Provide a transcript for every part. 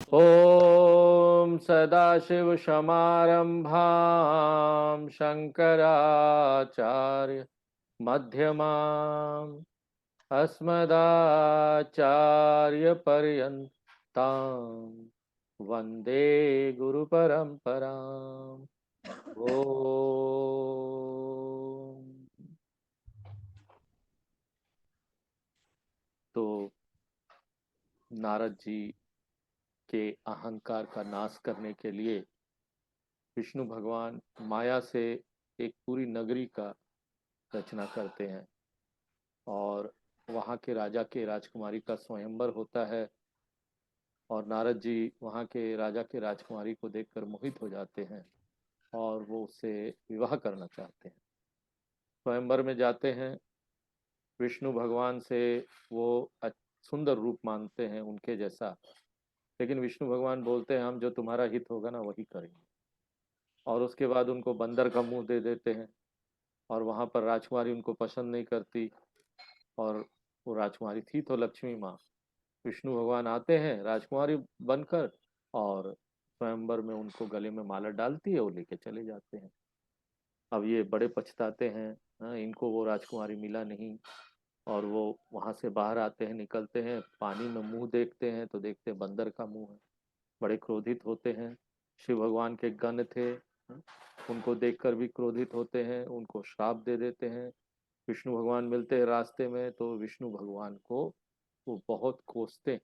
ॐ सदाशिवसमारम्भां शङ्कराचार्य मध्यमाम् अस्मदाचार्यपर्यन्तां वन्दे गुरुपरम्पराम्। ओ तो नारद जी के अहंकार का नाश करने के लिए विष्णु भगवान माया से एक पूरी नगरी का रचना करते हैं और वहाँ के राजा के राजकुमारी का स्वयंवर होता है और नारद जी वहाँ के राजा के राजकुमारी को देखकर मोहित हो जाते हैं और वो उससे विवाह करना चाहते हैं। स्वयंवर में जाते हैं, विष्णु भगवान से वो सुंदर रूप मांगते हैं उनके जैसा, लेकिन विष्णु भगवान बोलते हैं हम जो तुम्हारा हित होगा ना वही करेंगे। और उसके बाद उनको बंदर का मुंह दे देते हैं और वहाँ पर राजकुमारी उनको पसंद नहीं करती और वो राजकुमारी थी तो लक्ष्मी माँ। विष्णु भगवान आते हैं राजकुमारी बनकर और स्वयंवर में उनको गले में माला डालती है, वो लेके चले जाते हैं। अब ये बड़े पछताते हैं, हाँ, इनको वो राजकुमारी मिला नहीं। और वो वहां से बाहर आते हैं, निकलते हैं, पानी में मुंह देखते हैं तो देखते हैं बंदर का मुंह है। बड़े क्रोधित होते हैं। शिव भगवान के गण थे, हाँ, उनको देखकर भी क्रोधित होते हैं, उनको श्राप दे देते हैं। विष्णु भगवान मिलते हैं रास्ते में तो विष्णु भगवान को वो बहुत कोसते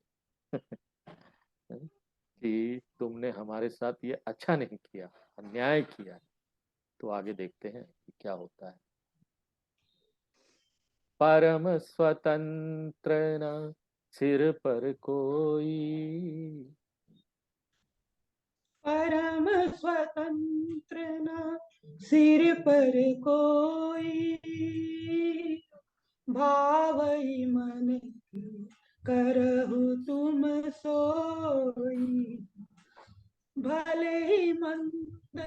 हैं कि तुमने हमारे साथ ये अच्छा नहीं किया, अन्याय किया। तो आगे देखते हैं कि क्या होता है। परम स्वतंत्र न सिर पर कोई, परम स्वतंत्र न सिर पर कोई, भावई मन करहु तुम सोई। भले ही मंद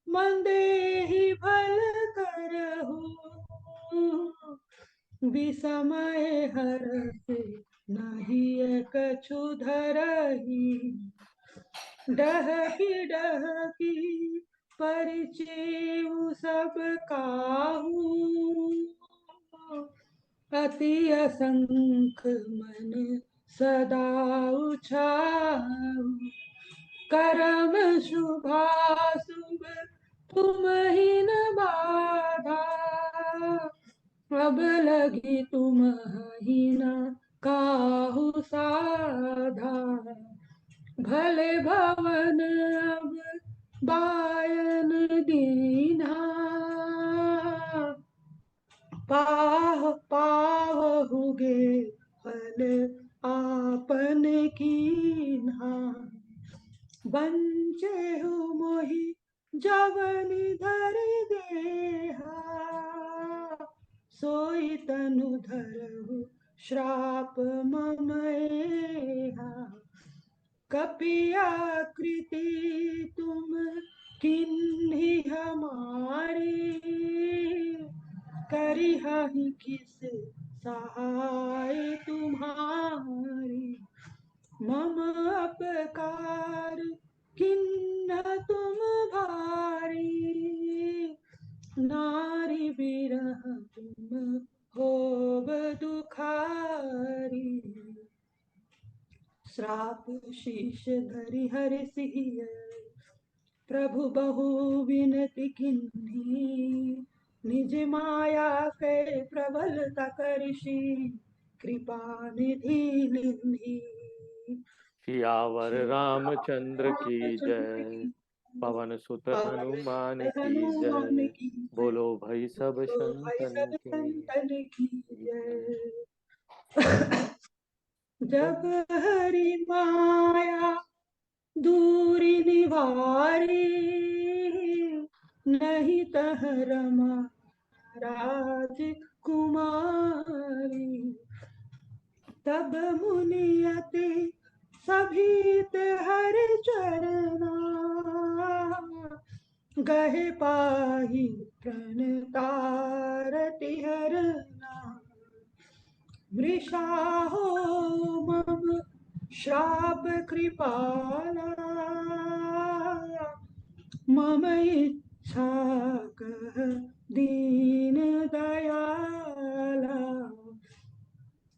मंदे ही भल करहु, विसमय हरष नहीं कछु धरही। डहकी डहकी परिचय सब काहू, अति असंख मन सदा उछाऊ। करम शुभाशुभ तुम ही न बाधा, अब लगी तुम ही न काहू साधा। भले भवन अब बायन दीना, पाहुगे फल आपन कीन्हा। बंचे हो मोहि जवनि धरि देहा, सोई तनु धरहु श्राप ममएहा। कपियाकृति तुम किन्ही हमारी, करिहहि किस सहाय तुम्हारी। मम अपकार किन्न तुम भारी, नारी बिरह तुम होब दुखारी। श्राप शीश धरि हरि सिय, प्रभु बहु विनति किन्ही। निज माया के प्रबलता करिषि, कृपा निधि निन्ही। सियावर रामचंद्र की रामचंद्र जय, की पवन सुत पवन हनुमान की हनुमान जय। की जय। बोलो भाई सब तो भाई संतन सब के संतन की जय। जय। जब हरि माया दूरी निवारी, नहीं तह रमा राज कुमारी। तब मुनियति सभीत हरि चरना, गहे पाही प्रणतारति हरना। मृषा हो मम श्राप कृपाला मम इच्छा कह दीन दयाला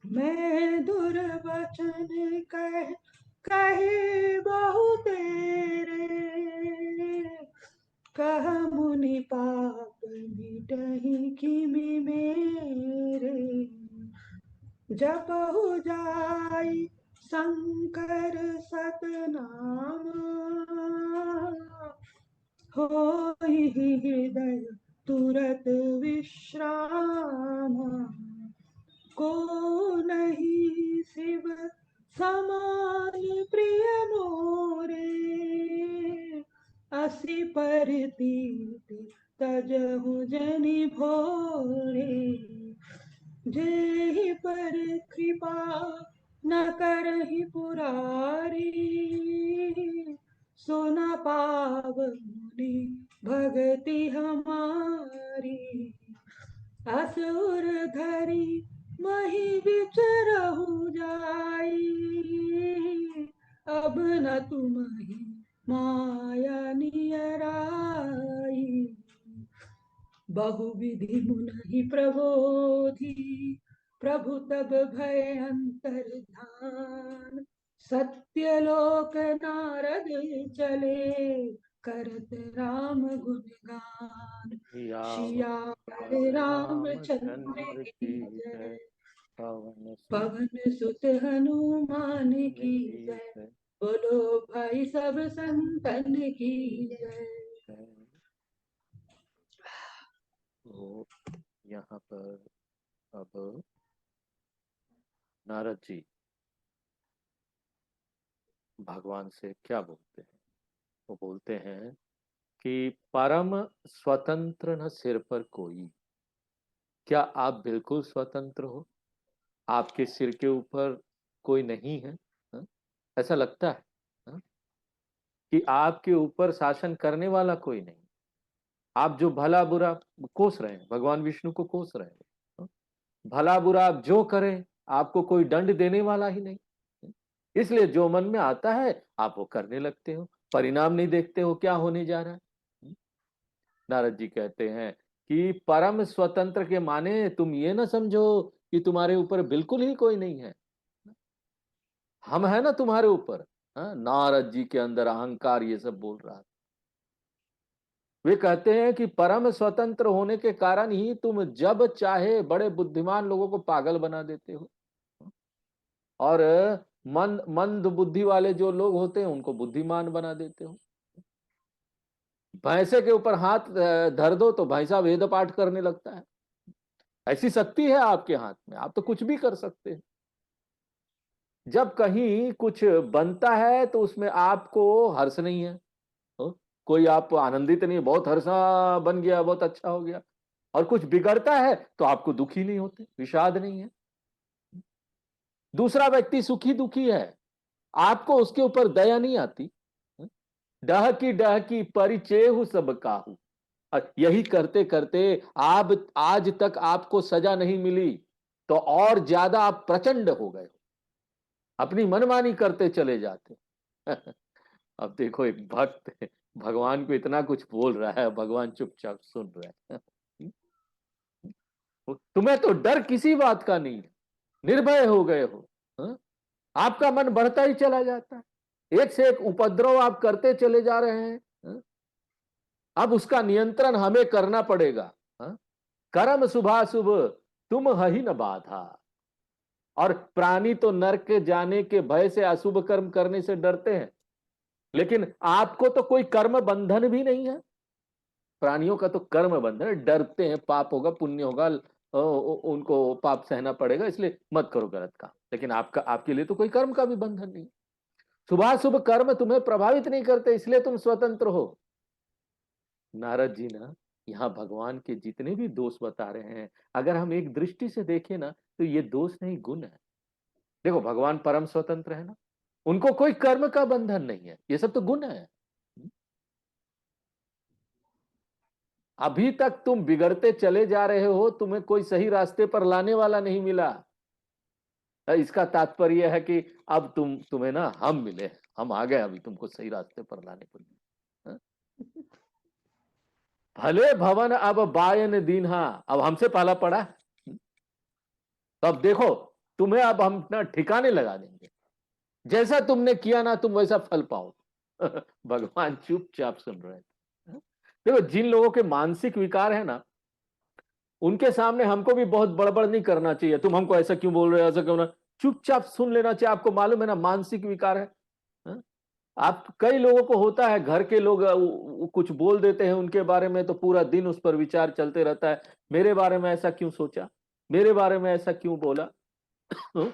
मैं दुर्वचन कहे बहु तेरे कह मुनि पाप मिटहि किमि मेरे जपहु जाई शंकर सतनाम होहि हृदय तुरत विश्राम को नहीं शिव समान प्रिय मोरे असी परतीत तजहु जनि भोरे जेहि पर कृपा न करहि पुरारी सो न पाव मुनि भगति हमारी असुर धरि मही विचरहु जाई अब न तुम्हि माया नियराई बहुविधि मुनहि प्रबोधि प्रभु तब भय अंतर ध्यान सत्यलोक नारद चले करत राम गुणगान सियावर सिया रामचंद्र रामचंद्र की की जय जय। पवन सुत पवन सुत हनुमान की की जय जय। बोलो भाई सब संतन की जय। तो यहाँ पर अब नारद जी भगवान से क्या बोलते हैं? वो बोलते हैं कि परम स्वतंत्र न सिर पर कोई। क्या आप बिल्कुल स्वतंत्र हो? आपके सिर के ऊपर कोई नहीं है? हाँ? ऐसा लगता है हाँ? कि आपके ऊपर शासन करने वाला कोई नहीं। आप जो भला बुरा कोस रहे हैं, भगवान विष्णु को कोस रहे हैं। हाँ? भला बुरा आप जो करें, आपको कोई दंड देने वाला ही नहीं। इसलिए जो मन में आता है आप वो करने लगते हो, परिणाम नहीं देखते हो क्या होने जा रहा है। नारद जी कहते हैं कि परम स्वतंत्र के माने तुम ये ना समझो कि तुम्हारे ऊपर बिल्कुल ही कोई नहीं है। हम है ना तुम्हारे ऊपर। हाँ? नारद जी के अंदर अहंकार ये सब बोल रहा है। वे कहते हैं कि परम स्वतंत्र होने के कारण ही तुम जब चाहे बड़े बुद्धिमान लोगों को पागल बना देते हो, और मंद बुद्धि वाले जो लोग होते हैं उनको बुद्धिमान बना देते हो। भैंसे के ऊपर हाथ धर दो तो भैंसा वेद पाठ करने लगता है। ऐसी शक्ति है आपके हाथ में, आप तो कुछ भी कर सकते हैं। जब कहीं कुछ बनता है तो उसमें आपको हर्ष नहीं है। हो? कोई आप आनंदित नहीं है, बहुत हर्षा बन गया, बहुत अच्छा हो गया। और कुछ बिगड़ता है तो आपको दुखी नहीं होते, विषाद नहीं है। दूसरा व्यक्ति सुखी दुखी है, आपको उसके ऊपर दया नहीं आती। डह की परिचय सब काहू। और यही करते करते आप आज तक आपको सजा नहीं मिली तो और ज्यादा आप प्रचंड हो गए, अपनी मनमानी करते चले जाते। अब देखो एक भक्त भगवान को इतना कुछ बोल रहा है, भगवान चुपचाप सुन रहे हैं। तुम्हें तो डर किसी बात का नहीं है, निर्भय हो गए हो। हाँ? आपका मन बढ़ता ही चला जाता है, एक से एक उपद्रव आप करते चले जा रहे हैं। हाँ? अब उसका नियंत्रण हमें करना पड़ेगा। हाँ? कर्म शुभाशुभ तुम ही न बाधा। और प्राणी तो नरक जाने के भय से अशुभ कर्म करने से डरते हैं, लेकिन आपको तो कोई कर्म बंधन भी नहीं है। प्राणियों का तो कर्म बंधन है, डरते हैं पाप होगा पुण्य होगा, उनको पाप सहना पड़ेगा, इसलिए मत करो गलत काम। लेकिन आपका आपके लिए तो कोई कर्म का भी बंधन नहीं। शुभाशुभ कर्म तुम्हें प्रभावित नहीं करते, इसलिए तुम स्वतंत्र हो। नारद जी ना यहाँ भगवान के जितने भी दोष बता रहे हैं, अगर हम एक दृष्टि से देखें ना तो ये दोष नहीं गुण है। देखो भगवान परम स्वतंत्र है ना, उनको कोई कर्म का बंधन नहीं है, ये सब तो गुण है। अभी तक तुम बिगड़ते चले जा रहे हो, तुम्हें कोई सही रास्ते पर लाने वाला नहीं मिला। इसका तात्पर्य है कि अब तुम्हें ना हम मिले, हम आ गए अभी तुमको सही रास्ते पर लाने के लिए। हाँ? भले भवन अब बायन दीन्हा, अब हमसे पाला पड़ा। तो अब देखो, तुम्हें अब हम ना ठिकाने लगा देंगे, जैसा तुमने किया ना तुम वैसा फल पाओ। भगवान चुपचाप सुन रहे थे। देखो, जिन लोगों के मानसिक विकार है ना, उनके सामने हमको भी बहुत बड़बड़ नहीं करना चाहिए, तुम हमको ऐसा क्यों बोल रहे हो, ऐसा क्यों ना, चुपचाप सुन लेना चाहिए। आपको मालूम है ना, मानसिक विकार है। हाँ? आप कई लोगों को होता है, घर के लोग कुछ बोल देते हैं उनके बारे में, तो पूरा दिन उस पर विचार चलते रहता है, मेरे बारे में ऐसा क्यों सोचा, मेरे बारे में ऐसा क्यों बोला। हाँ?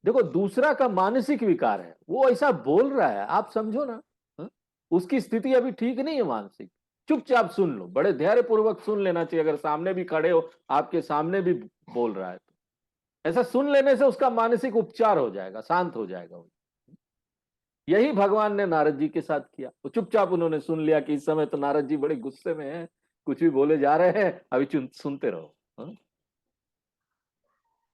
देखो, दूसरा का मानसिक विकार है, वो ऐसा बोल रहा है, आप समझो ना। हाँ? उसकी स्थिति अभी ठीक नहीं है मानसिक। चुपचाप सुन लो, बड़े धैर्य पूर्वक सुन लेना चाहिए, अगर सामने भी खड़े हो, आपके सामने भी बोल रहा है तो ऐसा सुन लेने से उसका मानसिक उपचार हो जाएगा, शांत हो जाएगा वो। यही भगवान ने नारद जी के साथ किया। तो चुपचाप उन्होंने सुन लिया कि इस समय तो नारद जी बड़े गुस्से में हैं, कुछ भी बोले जा रहे हैं, अभी सुनते रहो। हाँ?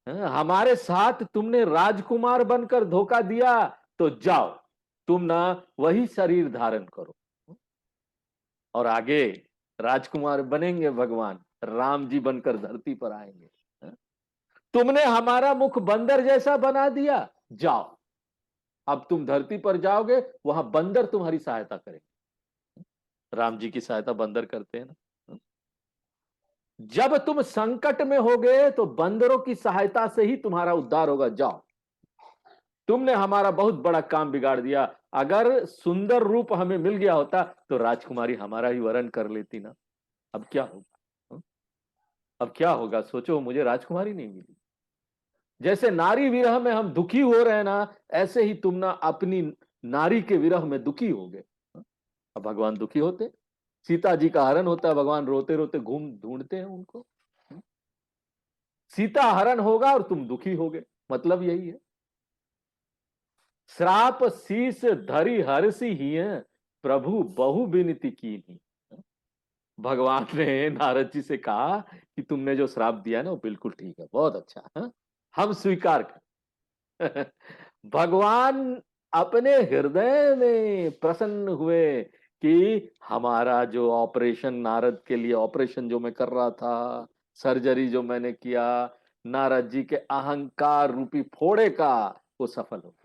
हमारे साथ तुमने राजकुमार बनकर धोखा दिया, तो जाओ तुम ना वही शरीर धारण करो, और आगे राजकुमार बनेंगे, भगवान राम जी बनकर धरती पर आएंगे। तुमने हमारा मुख बंदर जैसा बना दिया, जाओ अब तुम धरती पर जाओगे, वहां बंदर तुम्हारी सहायता करेंगे। राम जी की सहायता बंदर करते हैं ना। जब तुम संकट में होगे तो बंदरों की सहायता से ही तुम्हारा उद्धार होगा, जाओ। तुमने हमारा बहुत बड़ा काम बिगाड़ दिया, अगर सुंदर रूप हमें मिल गया होता तो राजकुमारी हमारा ही वरण कर लेती ना। अब क्या होगा? अब क्या होगा सोचो, मुझे राजकुमारी नहीं मिली। जैसे नारी विरह में हम दुखी हो रहे हैं ना, ऐसे ही तुम ना अपनी नारी के विरह में दुखी हो गए। अब भगवान दुखी होते, सीता जी का हरण होता है, भगवान रोते रोते घूम ढूंढते हैं उनको। सीता हरण होगा और तुम दुखी होगे, मतलब यही है। श्राप शीस धरी हर्षि ही है, प्रभु बहु विनती की नहीं। भगवान ने नारद जी से कहा कि तुमने जो श्राप दिया ना वो बिल्कुल ठीक है, बहुत अच्छा है, हम स्वीकार कर। भगवान अपने हृदय में प्रसन्न हुए कि हमारा जो ऑपरेशन, नारद के लिए ऑपरेशन जो मैं कर रहा था, सर्जरी जो मैंने किया, नारद जी के अहंकार रूपी फोड़े का, वो सफल हो गया।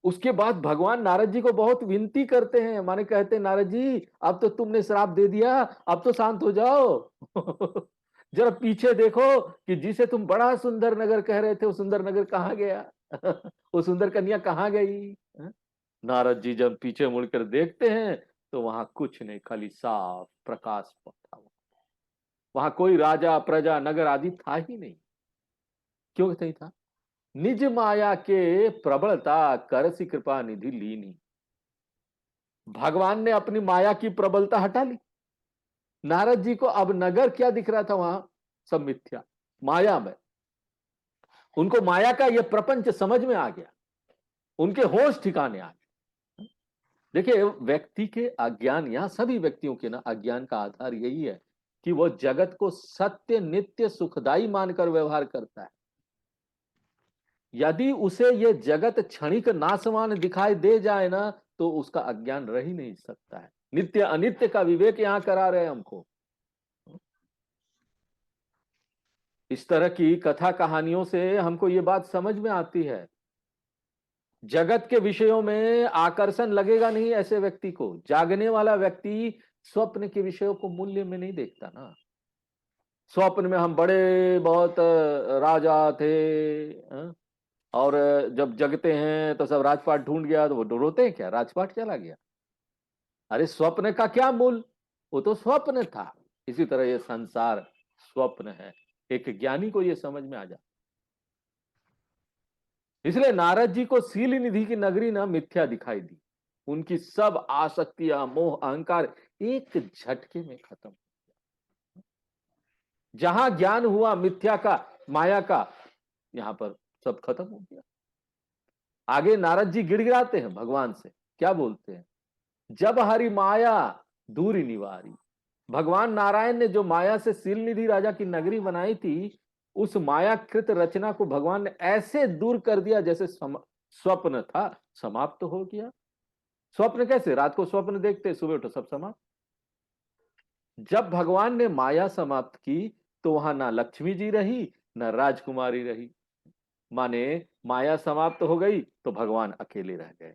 उसके बाद भगवान नारद जी को बहुत विनती करते हैं, माने कहते हैं, नारद जी अब तो तुमने श्राप दे दिया, अब तो शांत हो जाओ। जरा पीछे देखो कि जिसे तुम बड़ा सुंदर नगर कह रहे थे, वो सुंदर नगर कहाँ गया। वो सुंदर कन्या कहाँ गई। नारद जी जब पीछे मुड़कर देखते हैं तो वहां कुछ नहीं, खाली साफ प्रकाश था। वहां कोई राजा प्रजा नगर आदि था ही नहीं। क्यों नहीं था? निज माया के प्रबलता करसी कृपा निधि लीनी। भगवान ने अपनी माया की प्रबलता हटा ली। नारद जी को अब नगर क्या दिख रहा था वहां? सब मिथ्या, माया में। उनको माया का यह प्रपंच समझ में आ गया, उनके होश ठिकाने आ गए। देखिए, व्यक्ति के अज्ञान, यहां सभी व्यक्तियों के ना अज्ञान का आधार यही है कि वो जगत को सत्य नित्य सुखदाई मानकर व्यवहार करता है। यदि उसे ये जगत क्षणिक नाशवान दिखाई दे जाए ना, तो उसका अज्ञान रह ही नहीं सकता है। नित्य अनित्य का विवेक यहां करा रहे हैं हमको। इस तरह की कथा कहानियों से हमको ये बात समझ में आती है, जगत के विषयों में आकर्षण लगेगा नहीं ऐसे व्यक्ति को। जागने वाला व्यक्ति स्वप्न के विषयों को मूल्य में नहीं देखता ना। स्वप्न में हम बड़े बहुत राजा थे, और जब जगते हैं तो सब राजपाट ढूंढ गया, तो वो रोते हैं, क्या राजपाट चला गया? अरे स्वप्न का क्या मूल, वो तो स्वप्न था। इसी तरह ये संसार स्वप्न है, एक ज्ञानी को ये समझ में आ जाए। इसलिए नारद जी को सील निधि की नगरी ना मिथ्या दिखाई दी। उनकी सब आसक्तियां, मोह, अहंकार एक झटके में खत्म। जहां ज्ञान हुआ मिथ्या का, माया का, यहां पर सब खत्म हो गया। आगे नारद जी गिड़गिड़ाते हैं भगवान से, क्या बोलते हैं? जब हरि माया दूरी निवारी। भगवान नारायण ने जो माया से सील निधि राजा की नगरी बनाई थी, उस मायाकृत रचना को भगवान ने ऐसे दूर कर दिया जैसे स्वप्न था, समाप्त हो गया। स्वप्न कैसे? रात को स्वप्न देखते, सुबह उठो सब समाप्त। जब भगवान ने माया समाप्त की तो वहां ना लक्ष्मी जी रही, ना राजकुमारी रही। माने माया समाप्त हो गई तो भगवान अकेले रह गए।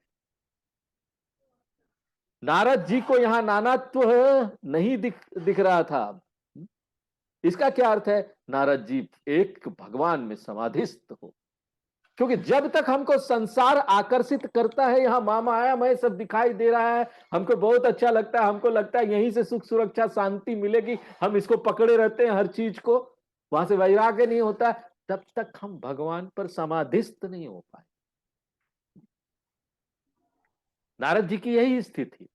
नारद जी को यहां नानात्व नहीं दिख रहा था। इसका क्या अर्थ है? नारद जी एक भगवान में समाधिस्थ हो। क्योंकि जब तक हमको संसार आकर्षित करता है, यहां माया मैं सब दिखाई दे रहा है, हमको बहुत अच्छा लगता है, हमको लगता है यहीं से सुख सुरक्षा शांति मिलेगी, हम इसको पकड़े रहते हैं हर चीज को, वहां से वैराग्य नहीं होता, तब तक हम भगवान पर समाधिस्थ नहीं हो पाए। नारद जी की यही स्थिति थी।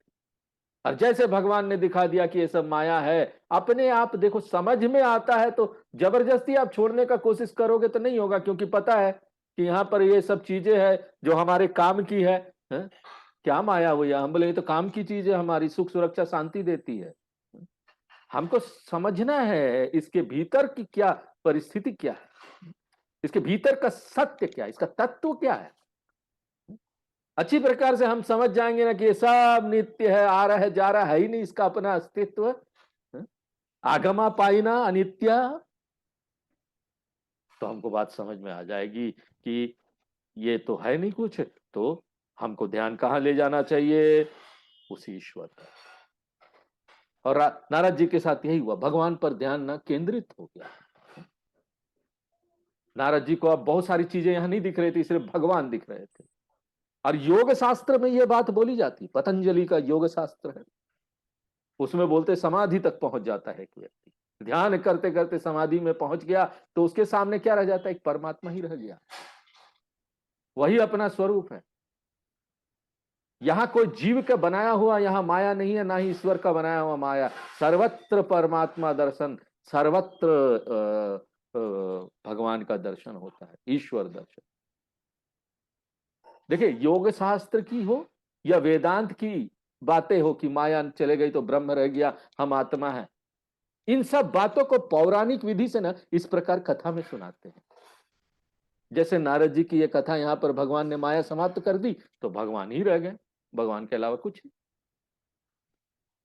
और जैसे भगवान ने दिखा दिया कि ये सब माया है, अपने आप देखो समझ में आता है तो जबरदस्ती आप छोड़ने का कोशिश करोगे तो नहीं होगा, क्योंकि पता है कि यहाँ पर ये सब चीजें हैं जो हमारे काम की है? क्या माया हुई है? हम बोले तो काम की चीज है, हमारी सुख सुरक्षा शांति देती है। हमको समझना है इसके भीतर की क्या परिस्थिति क्या है, इसके भीतर का सत्य क्या है, इसका तत्व क्या है। अच्छी प्रकार से हम समझ जाएंगे ना कि ये सब नित्य है, आ रहा है जा रहा है ही नहीं इसका अपना अस्तित्व। आगमा पाइना अनित्य। तो हमको बात समझ में आ जाएगी कि ये तो है नहीं कुछ, तो हमको ध्यान कहां ले जाना चाहिए? उसी ईश्वर पर। और नारद जी के साथ यही हुआ, भगवान पर ध्यान ना केंद्रित हो गया। नारद जी को अब बहुत सारी चीजें यहां नहीं दिख रही थी, सिर्फ भगवान दिख रहे थे। और योग शास्त्र में यह बात बोली जाती, पतंजलि का योग शास्त्र है, उसमें बोलते समाधि तक पहुंच जाता है एक व्यक्ति, ध्यान करते करते समाधि में पहुंच गया तो उसके सामने क्या रह जाता है? एक परमात्मा ही रह गया, वही अपना स्वरूप है। यहां कोई जीव का बनाया हुआ यहां माया नहीं है, ना ही ईश्वर का बनाया हुआ माया। सर्वत्र परमात्मा दर्शन, सर्वत्र भगवान का दर्शन होता है, ईश्वर दर्शन। देखिए, योग शास्त्र की हो या वेदांत की बातें हो कि माया चले गई तो ब्रह्म रह गया, हम आत्मा है, इन सब बातों को पौराणिक विधि से ना इस प्रकार कथा में सुनाते हैं। जैसे नारद जी की ये कथा, यहां पर भगवान ने माया समाप्त कर दी तो भगवान ही रह गए, भगवान के अलावा कुछ नहीं।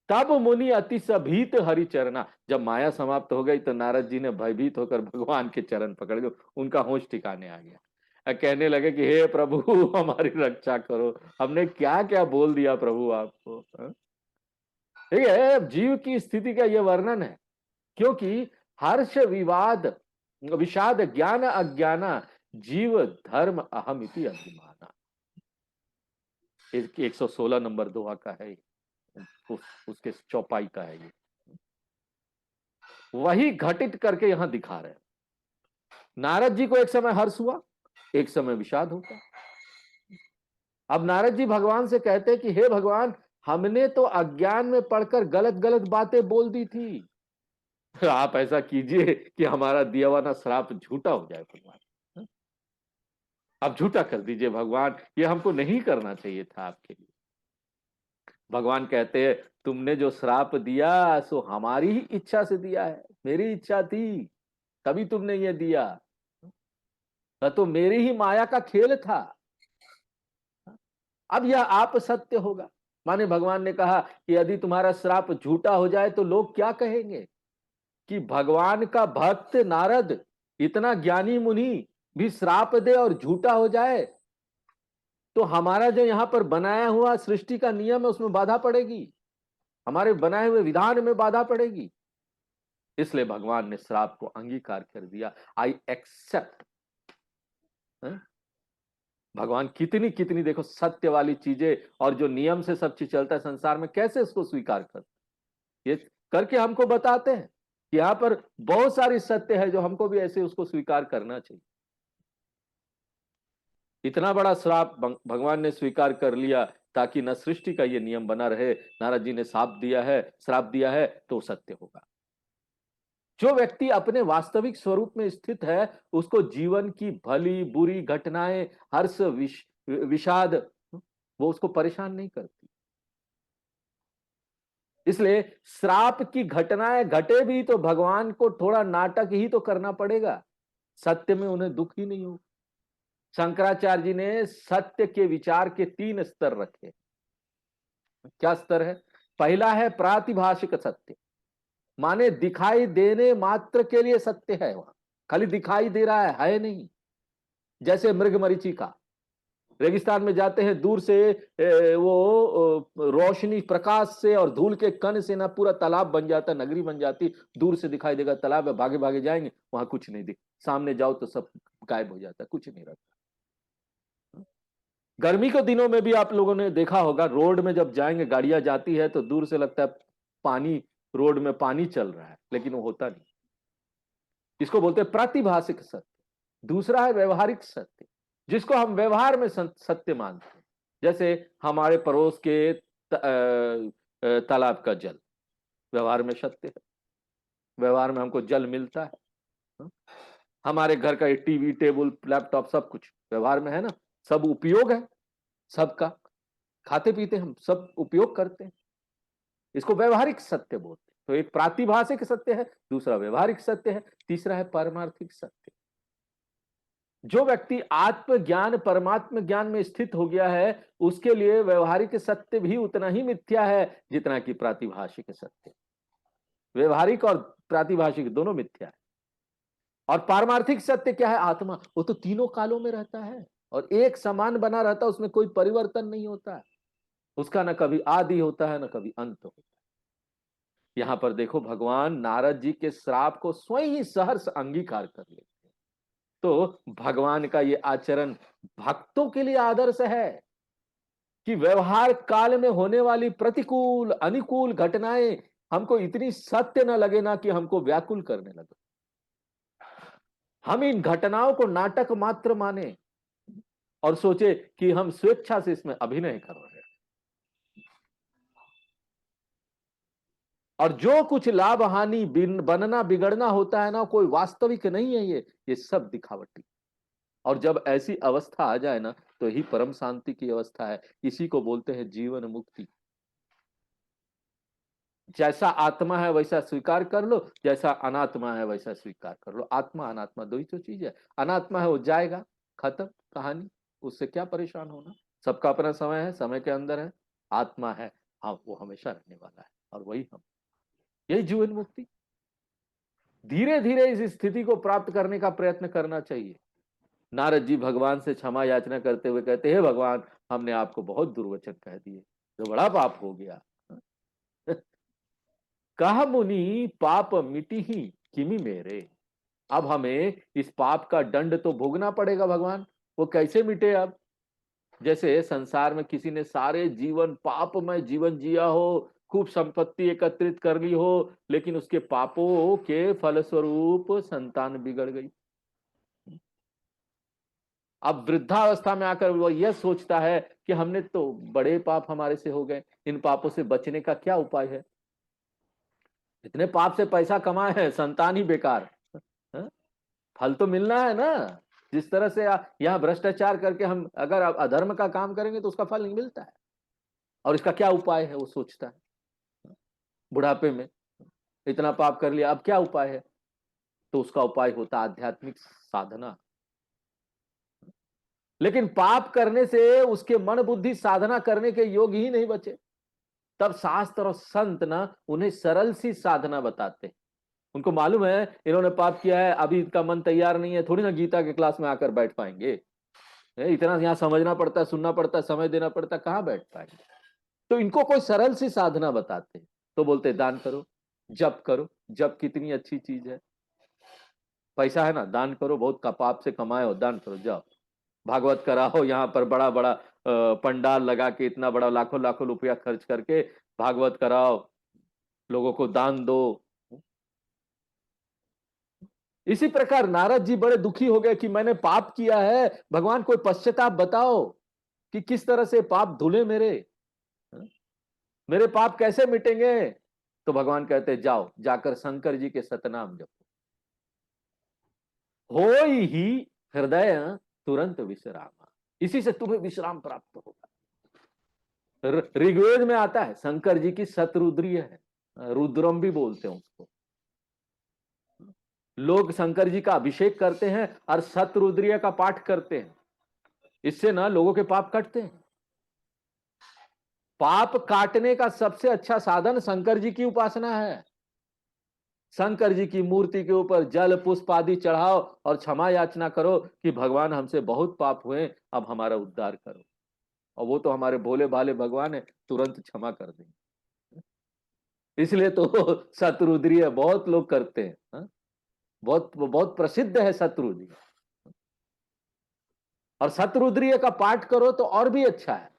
तब मुनि अति सभीत हरि चरना, जब माया समाप्त हो गई तो नारद जी ने भयभीत होकर भगवान के चरण पकड़ के, उनका होश ठिकाने आ गया। कहने लगे कि हे प्रभु हमारी रक्षा करो, हमने क्या क्या बोल दिया प्रभु आपको। ठीक है, जीव की स्थिति का यह वर्णन है। क्योंकि हर्ष विवाद विषाद ज्ञान अज्ञाना जीव धर्म अहम इति अभिमाना, 116 नंबर दोहा का है, उसके चौपाई का है ये। वही घटित करके यहां दिखा रहे हैं। नारद जी को एक समय हर्ष हुआ, एक समय विषाद होगा। अब नारद जी भगवान से कहते हैं कि हे भगवान, हमने तो अज्ञान में पढ़कर गलत गलत बातें बोल दी थी, आप ऐसा कीजिए कि हमारा दिया हुआ श्राप झूठा हो जाए भगवान, आप झूठा कर दीजिए भगवान, ये हमको नहीं करना चाहिए था आपके लिए। भगवान कहते हैं तुमने जो श्राप दिया सो हमारी ही इच्छा से दिया है, मेरी इच्छा थी तभी तुमने ये दिया, तो मेरी ही माया का खेल था। अब यह आप सत्य होगा। माने भगवान ने कहा कि यदि तुम्हारा श्राप झूठा हो जाए तो लोग क्या कहेंगे कि भगवान का भक्त नारद, इतना ज्ञानी मुनि भी श्राप दे और झूठा हो जाए तो हमारा जो यहां पर बनाया हुआ सृष्टि का नियम है उसमें बाधा पड़ेगी, हमारे बनाए हुए विधान में बाधा पड़ेगी। इसलिए भगवान ने श्राप को अंगीकार कर दिया, आई एक्सेप्ट। भगवान कितनी कितनी देखो सत्य वाली चीजें और जो नियम से सब चीज चलता है संसार में, कैसे उसको स्वीकार करते, ये करके हमको बताते हैं कि यहाँ पर बहुत सारी सत्य है जो हमको भी ऐसे उसको स्वीकार करना चाहिए। इतना बड़ा श्राप भगवान ने स्वीकार कर लिया ताकि न सृष्टि का ये नियम बना रहे। नारद जी ने श्राप दिया है तो सत्य होगा। जो व्यक्ति अपने वास्तविक स्वरूप में स्थित है उसको जीवन की भली बुरी घटनाएं, हर्ष विषाद, वो उसको परेशान नहीं करती। इसलिए श्राप की घटनाएं घटे भी तो भगवान को थोड़ा नाटक ही तो करना पड़ेगा। सत्य में उन्हें दुख ही नहीं हो। शंकराचार्य जी ने सत्य के विचार के 3 स्तर रखे। क्या स्तर है? पहला है प्रातिभाषिक सत्य, माने दिखाई देने मात्र के लिए सत्य है, वहां खाली दिखाई दे रहा है नहीं। जैसे मृगमरीचिका, रेगिस्तान में जाते हैं, दूर से वो रोशनी प्रकाश से और धूल के कण से ना पूरा तालाब बन जाता, नगरी बन जाती, दूर से दिखाई देगा तालाब है, भागे भागे जाएंगे, वहां कुछ नहीं दिख, सामने जाओ तो सब गायब हो जाता, कुछ नहीं रहता। गर्मी के दिनों में भी आप लोगों ने देखा होगा, रोड में जब जाएंगे, गाड़ियां जाती है तो दूर से लगता है पानी, रोड में पानी चल रहा है, लेकिन वो होता नहीं। इसको बोलते हैं प्रातिभाषिक सत्य। दूसरा है व्यवहारिक सत्य, जिसको हम व्यवहार में सत्य मानते हैं। जैसे हमारे पड़ोस के तालाब का जल व्यवहार में सत्य है, व्यवहार में हमको जल मिलता है। हमारे घर का टीवी, टेबल, लैपटॉप सब कुछ व्यवहार में है ना, सब उपयोग है सबका, खाते पीते हम सब उपयोग करते हैं, इसको व्यवहारिक सत्य बोलते हैं। तो एक प्रातिभाषिक सत्य है, दूसरा व्यवहारिक सत्य है, तीसरा है पारमार्थिक सत्य। जो व्यक्ति आत्मज्ञान परमात्म ज्ञान में स्थित हो गया है, उसके लिए व्यवहारिक सत्य भी उतना ही मिथ्या है जितना कि प्रातिभाषिक सत्य। व्यवहारिक और प्रातिभाषिक दोनों मिथ्या है। और पारमार्थिक सत्य क्या है? आत्मा, वो तो तीनों कालों में रहता है और एक समान बना रहता है, उसमें कोई परिवर्तन नहीं होता है, उसका न कभी आदि होता है न कभी अंत होता है। यहां पर देखो, भगवान नारद जी के श्राप को स्वयं ही सहर्ष अंगीकार कर लेते हैं। तो भगवान का ये आचरण भक्तों के लिए आदर्श है कि व्यवहार काल में होने वाली प्रतिकूल अनुकूल घटनाएं हमको इतनी सत्य न लगे ना कि हमको व्याकुल करने लगे। हम इन घटनाओं को नाटक मात्र माने और सोचे कि हम स्वेच्छा से इसमें अभिनय कर रहे हैं। और जो कुछ लाभ हानि बनना बिगड़ना होता है ना, कोई वास्तविक नहीं है, ये सब दिखावटी। और जब ऐसी अवस्था आ जाए ना, तो ही परम शांति की अवस्था है। इसी को बोलते हैं जीवन मुक्ति। जैसा आत्मा है वैसा स्वीकार कर लो, जैसा अनात्मा है वैसा स्वीकार कर लो। आत्मा अनात्मा दो ही तो चीज है। अनात्मा है वो जाएगा, खत्म कहानी, उससे क्या परेशान होना, सबका अपना समय है, समय के अंदर है। आत्मा है, हाँ, वो हमेशा रहने वाला है, और वही हम, यही जीवन मुक्ति। धीरे धीरे इस स्थिति को प्राप्त करने का प्रयत्न करना चाहिए। नारद जी भगवान से क्षमा याचना करते हुए कहते हैं, भगवान, हमने आपको बहुत दुर्वचन कह दिए, तो बड़ा पाप हो गया। कहा मुनि पाप मिटी ही किमि मेरे। अब हमें इस पाप का दंड तो भोगना पड़ेगा भगवान, वो कैसे मिटे अब? जैसे संसार में किसी ने सारे जीवन पापमय जीवन जिया हो, खूब संपत्ति एकत्रित कर ली हो, लेकिन उसके पापों के फलस्वरूप संतान बिगड़ गई। अब वृद्धावस्था में आकर वो यह सोचता है कि हमने तो बड़े पाप हमारे से हो गए, इन पापों से बचने का क्या उपाय है? इतने पाप से पैसा कमाए हैं, संतान ही बेकार। हाँ? फल तो मिलना है ना। जिस तरह से यहाँ भ्रष्टाचार करके हम अगर अधर्म का काम करेंगे तो उसका फल नहीं मिलता है। और इसका क्या उपाय है, वो सोचता है बुढ़ापे में, इतना पाप कर लिया, अब क्या उपाय है? तो उसका उपाय होता आध्यात्मिक साधना। लेकिन पाप करने से उसके मन बुद्धि साधना करने के योग ही नहीं बचे। तब शास्त्र और संत ना उन्हें सरल सी साधना बताते हैं। उनको मालूम है इन्होंने पाप किया है, अभी इनका मन तैयार नहीं है, थोड़ी ना गीता के क्लास में आकर बैठ पाएंगे। इतना यहाँ समझना पड़ता है, सुनना पड़ता है, समय देना पड़ता है, कहाँ बैठ पाएंगे? तो इनको कोई सरल सी साधना बताते हैं। तो बोलते दान करो, जप करो, जप कितनी अच्छी चीज है। पैसा है ना, दान करो, बहुत का पाप से कमाए हो, दान करो, जाओ भागवत कराओ, यहाँ पर बड़ा बड़ा पंडाल लगा के, इतना बड़ा लाखों लाखों रुपया खर्च करके भागवत कराओ, लोगों को दान दो। इसी प्रकार नारद जी बड़े दुखी हो गए कि मैंने पाप किया है, भगवान कोई पश्चाताप बताओ कि किस तरह से पाप धुले मेरे पाप कैसे मिटेंगे? तो भगवान कहते जाओ, जाकर शंकर जी के सतनाम जपो, हो ही हृदय तुरंत विश्राम, इसी से तुम्हें विश्राम प्राप्त होगा। ऋग्वेद में आता है शंकर जी की शतरुद्रीय है, रुद्रम भी बोलते हैं उसको। लोग शंकर जी का अभिषेक करते हैं और शतरुद्रीय का पाठ करते हैं। इससे ना लोगों के पाप कटते हैं। पाप काटने का सबसे अच्छा साधन शंकर जी की उपासना है। शंकर जी की मूर्ति के ऊपर जल पुष्प आदि चढ़ाओ और क्षमा याचना करो कि भगवान हमसे बहुत पाप हुए, अब हमारा उद्धार करो। और वो तो हमारे भोले भाले भगवान है, तुरंत क्षमा कर देंगे। इसलिए तो शतरुद्रीय बहुत लोग करते हैं। हाँ? बहुत बहुत प्रसिद्ध है शतरुद्रीय। और शतरुद्रीय का पाठ करो तो और भी अच्छा है।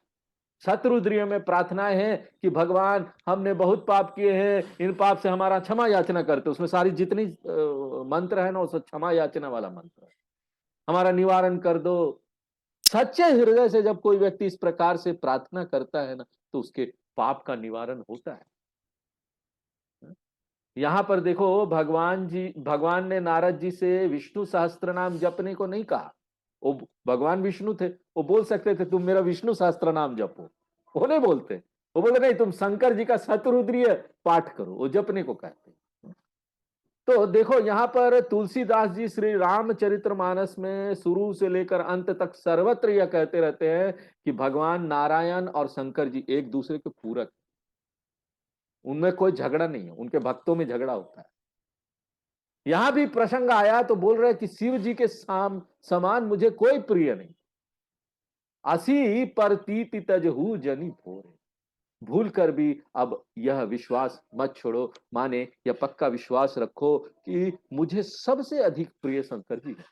शतरुद्रीय में प्रार्थनाएं हैं कि भगवान हमने बहुत पाप किए हैं, इन पाप से हमारा क्षमा याचना करते। उसमें सारी जितनी मंत्र है ना, उस क्षमा याचना वाला मंत्र है, हमारा निवारण कर दो। सच्चे हृदय से जब कोई व्यक्ति इस प्रकार से प्रार्थना करता है ना, तो उसके पाप का निवारण होता है। यहां पर देखो, भगवान ने नारद जी से विष्णु सहस्त्र नाम जपने को नहीं कहा। वो भगवान विष्णु थे, वो बोल सकते थे तुम मेरा विष्णु सहस्त्र नाम जपो, वो नहीं बोलते। वो बोले नहीं, तुम शंकर जी का शतरुद्रीय पाठ करो, वो जपने को कहते। तो देखो यहां पर तुलसीदास जी श्री रामचरितमानस में शुरू से लेकर अंत तक सर्वत्र यह कहते रहते हैं कि भगवान नारायण और शंकर जी एक दूसरे के पूरक, उनमें कोई झगड़ा नहीं है, उनके भक्तों में झगड़ा होता है। यहां भी प्रसंग आया तो बोल रहे कि शिव जी के समान मुझे कोई प्रिय नहीं, असी परतीति तजहू जनी भोरे। भूल कर भी अब यह विश्वास मत छोड़ो, माने यह पक्का विश्वास रखो कि मुझे सबसे अधिक प्रिय शंकर जी है।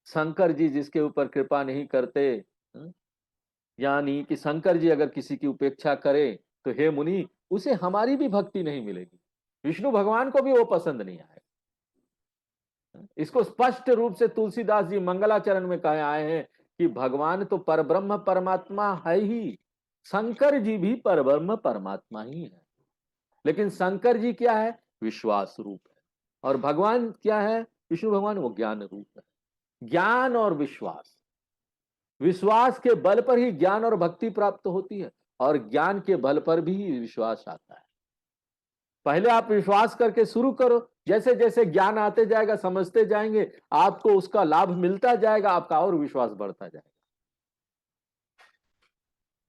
शंकर जी जिसके ऊपर कृपा नहीं करते, यानी कि शंकर जी अगर किसी की उपेक्षा करे तो हे मुनि, उसे हमारी भी भक्ति नहीं मिलेगी, विष्णु भगवान को भी वो पसंद नहीं आएगा। इसको स्पष्ट रूप से तुलसीदास जी मंगलाचरण में कहे आए हैं कि भगवान तो परब्रह्म परमात्मा है ही, शंकर जी भी परब्रह्म परमात्मा ही है। लेकिन शंकर जी क्या है? विश्वास रूप है। और भगवान क्या है? विष्णु भगवान वो ज्ञान रूप है। ज्ञान और विश्वास, विश्वास के बल पर ही ज्ञान और भक्ति प्राप्त होती है, और ज्ञान के बल पर भी विश्वास आता है। पहले आप विश्वास करके शुरू करो, जैसे जैसे ज्ञान आते जाएगा, समझते जाएंगे, आपको उसका लाभ मिलता जाएगा, आपका और विश्वास बढ़ता जाएगा।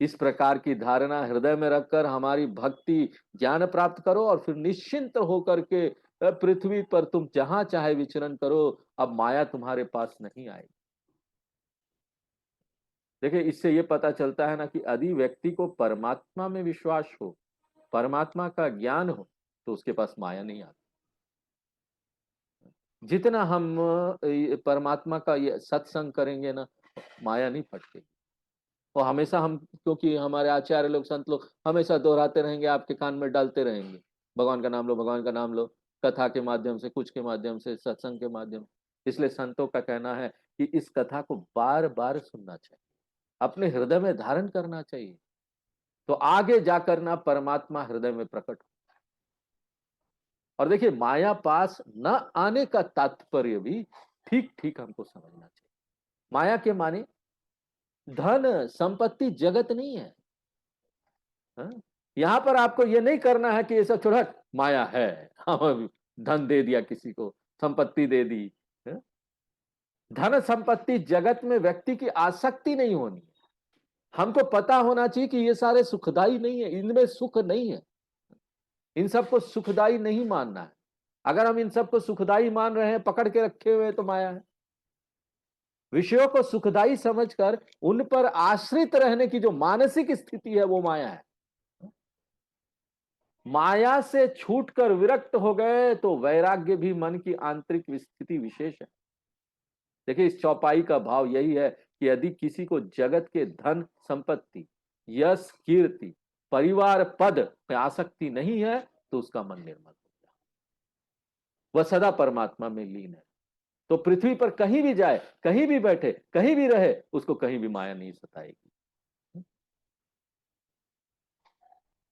इस प्रकार की धारणा हृदय में रखकर हमारी भक्ति ज्ञान प्राप्त करो, और फिर निश्चिंत होकर के पृथ्वी पर तुम जहां चाहे विचरण करो, अब माया तुम्हारे पास नहीं आएगी। देखिए, इससे यह पता चलता है ना कि यदि व्यक्ति को परमात्मा में विश्वास हो, परमात्मा का ज्ञान हो, तो उसके पास माया नहीं आती। जितना हम परमात्मा का ये सत्संग करेंगे ना, माया नहीं फटकेगी। और हमेशा हम, क्योंकि हमारे आचार्य लोग, संत लोग हमेशा दोहराते रहेंगे, आपके कान में डालते रहेंगे, भगवान का नाम लो, भगवान का नाम लो, कथा के माध्यम से, कुछ के माध्यम से, सत्संग के माध्यम से। इसलिए संतों का कहना है कि इस कथा को बार बार सुनना चाहिए, अपने हृदय में धारण करना चाहिए, तो आगे जाकर ना परमात्मा हृदय में प्रकट हो। और देखिए, माया पास न आने का तात्पर्य भी ठीक ठीक हमको समझना चाहिए। माया के माने धन संपत्ति जगत नहीं है। हाँ? यहां पर आपको यह नहीं करना है कि ये सब छोड़, माया है, हाँ, धन दे दिया किसी को, संपत्ति दे दी। हाँ? धन संपत्ति जगत में व्यक्ति की आसक्ति नहीं होनी। हमको पता होना चाहिए कि ये सारे सुखदाई नहीं है, इनमें सुख नहीं है, इन सबको सुखदाई नहीं मानना है। अगर हम इन सबको सुखदाई मान रहे हैं, पकड़ के रखे हुए, तो माया है। विषयों को सुखदाई समझकर उन पर आश्रित रहने की जो मानसिक स्थिति है, वो माया है। माया से छूटकर विरक्त हो गए तो वैराग्य भी मन की आंतरिक स्थिति विशेष है। देखिए, इस चौपाई का भाव यही है कि यदि किसी को जगत के धन संपत्ति, यश कीर्ति, परिवार पद में आसक्ति नहीं है, तो उसका मन निर्मल हो गया, वह सदा परमात्मा में लीन है। तो पृथ्वी पर कहीं भी जाए, कहीं भी बैठे, कहीं भी रहे, उसको कहीं भी माया नहीं सताएगी।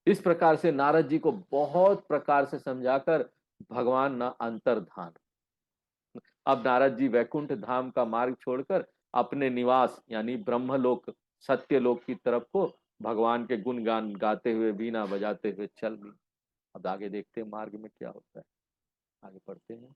इस प्रकार से नारद जी को बहुत प्रकार से समझाकर भगवान न अंतर्धान। अब नारद जी वैकुंठ धाम का मार्ग छोड़कर अपने निवास यानी ब्रह्मलोक, सत्यलोक की तरफ को भगवान के गुणगान गाते हुए, बीना बजाते हुए चल दी। अब आगे देखते हैं मार्ग में क्या होता है। आगे पढ़ते हैं।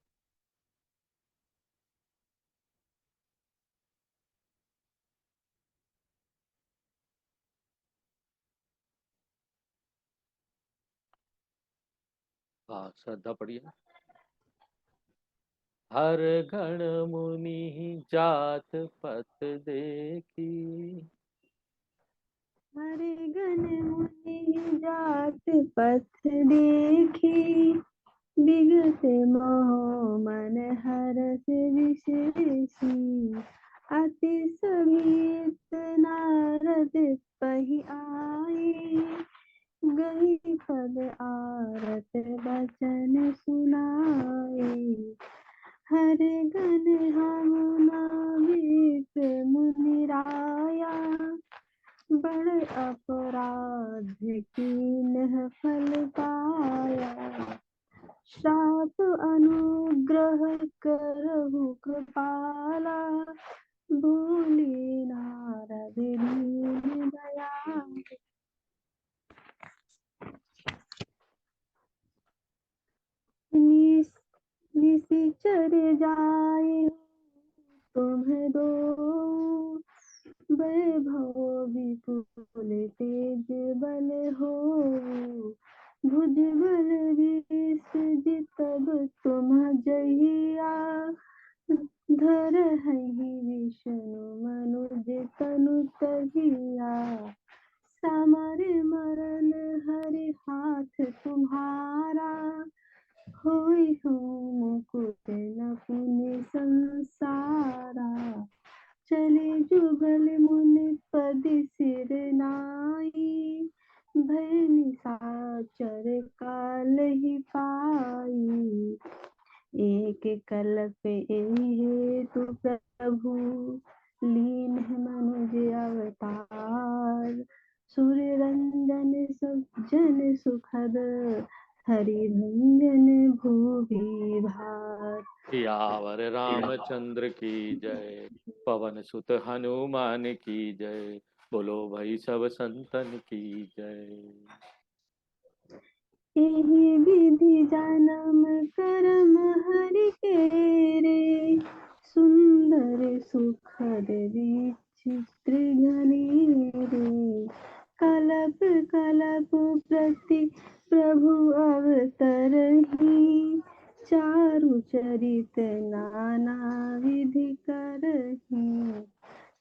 हाँ, श्रद्धा पढ़िए। हर गण मुनि जात पत देखी, हरे गण मुनि जात पथ देखी, विगत मोह मन हरस विशेषी, अति समीत नारद पहि आए, गही पद आरत बचन सुनाए, हर गण हम नाविक मुनि राया, बड़ अपराध कीन्ह फल पाया, श्राप अनुग्रह करहु कृपाला, भूली नारद दीन दयाल, निशिचर जाए तुम्हें दो, वैभव विपुल तेज बल हो, भुज बल विष जितब तुम जहिया, धर हहि विष्णु मनुज तनु तहिया, समर मरण हरि हाथ तुम्हारा, होय हो मुकुट न पुनि संसारा, चले जुगल मुनि पद सिर नाई, भय निशाचर काल ही पाई, एक कल्प एहि हेतु प्रभु, लीन मनुज अवतार, सुर रंजन सज्जन सुखद, हरि भंजन भूवि भार, सियावर रामचंद्र की जय, पवन सुत हनुमान की जय, बोलो भाई सब संतन की जय। एहि विधि जन्म कर्म हरि केरे, सुंदर सुखद विचित्र घनेरे, कलप कलप प्रति प्रभु अवतरहि, चारु चरित नाना विधि करहि,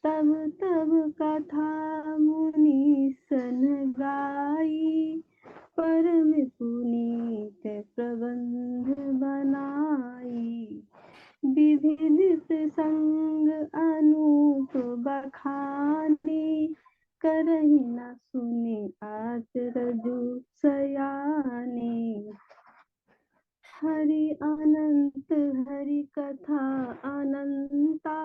तब तब कथा मुनि सन गाई, परम पुनीत प्रबंध बनाई, विविध प्रसंग अनूप बखानी, करहि न सुनि आचरजु सयाने, हरि अनंत हरि कथा अनंता,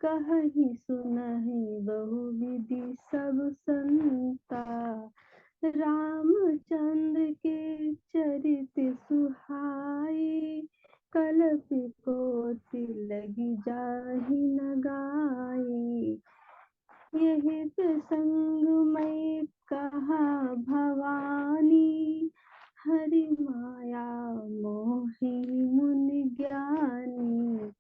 कहहि सुनहि बहु विधि सब संता, रामचंद्र के चरित सुहाई, कलप कोटि लगी जाहि न गाई, यही प्रसंग मैं कहा भवानी, हरि माया मोहि मुनि ज्ञानी,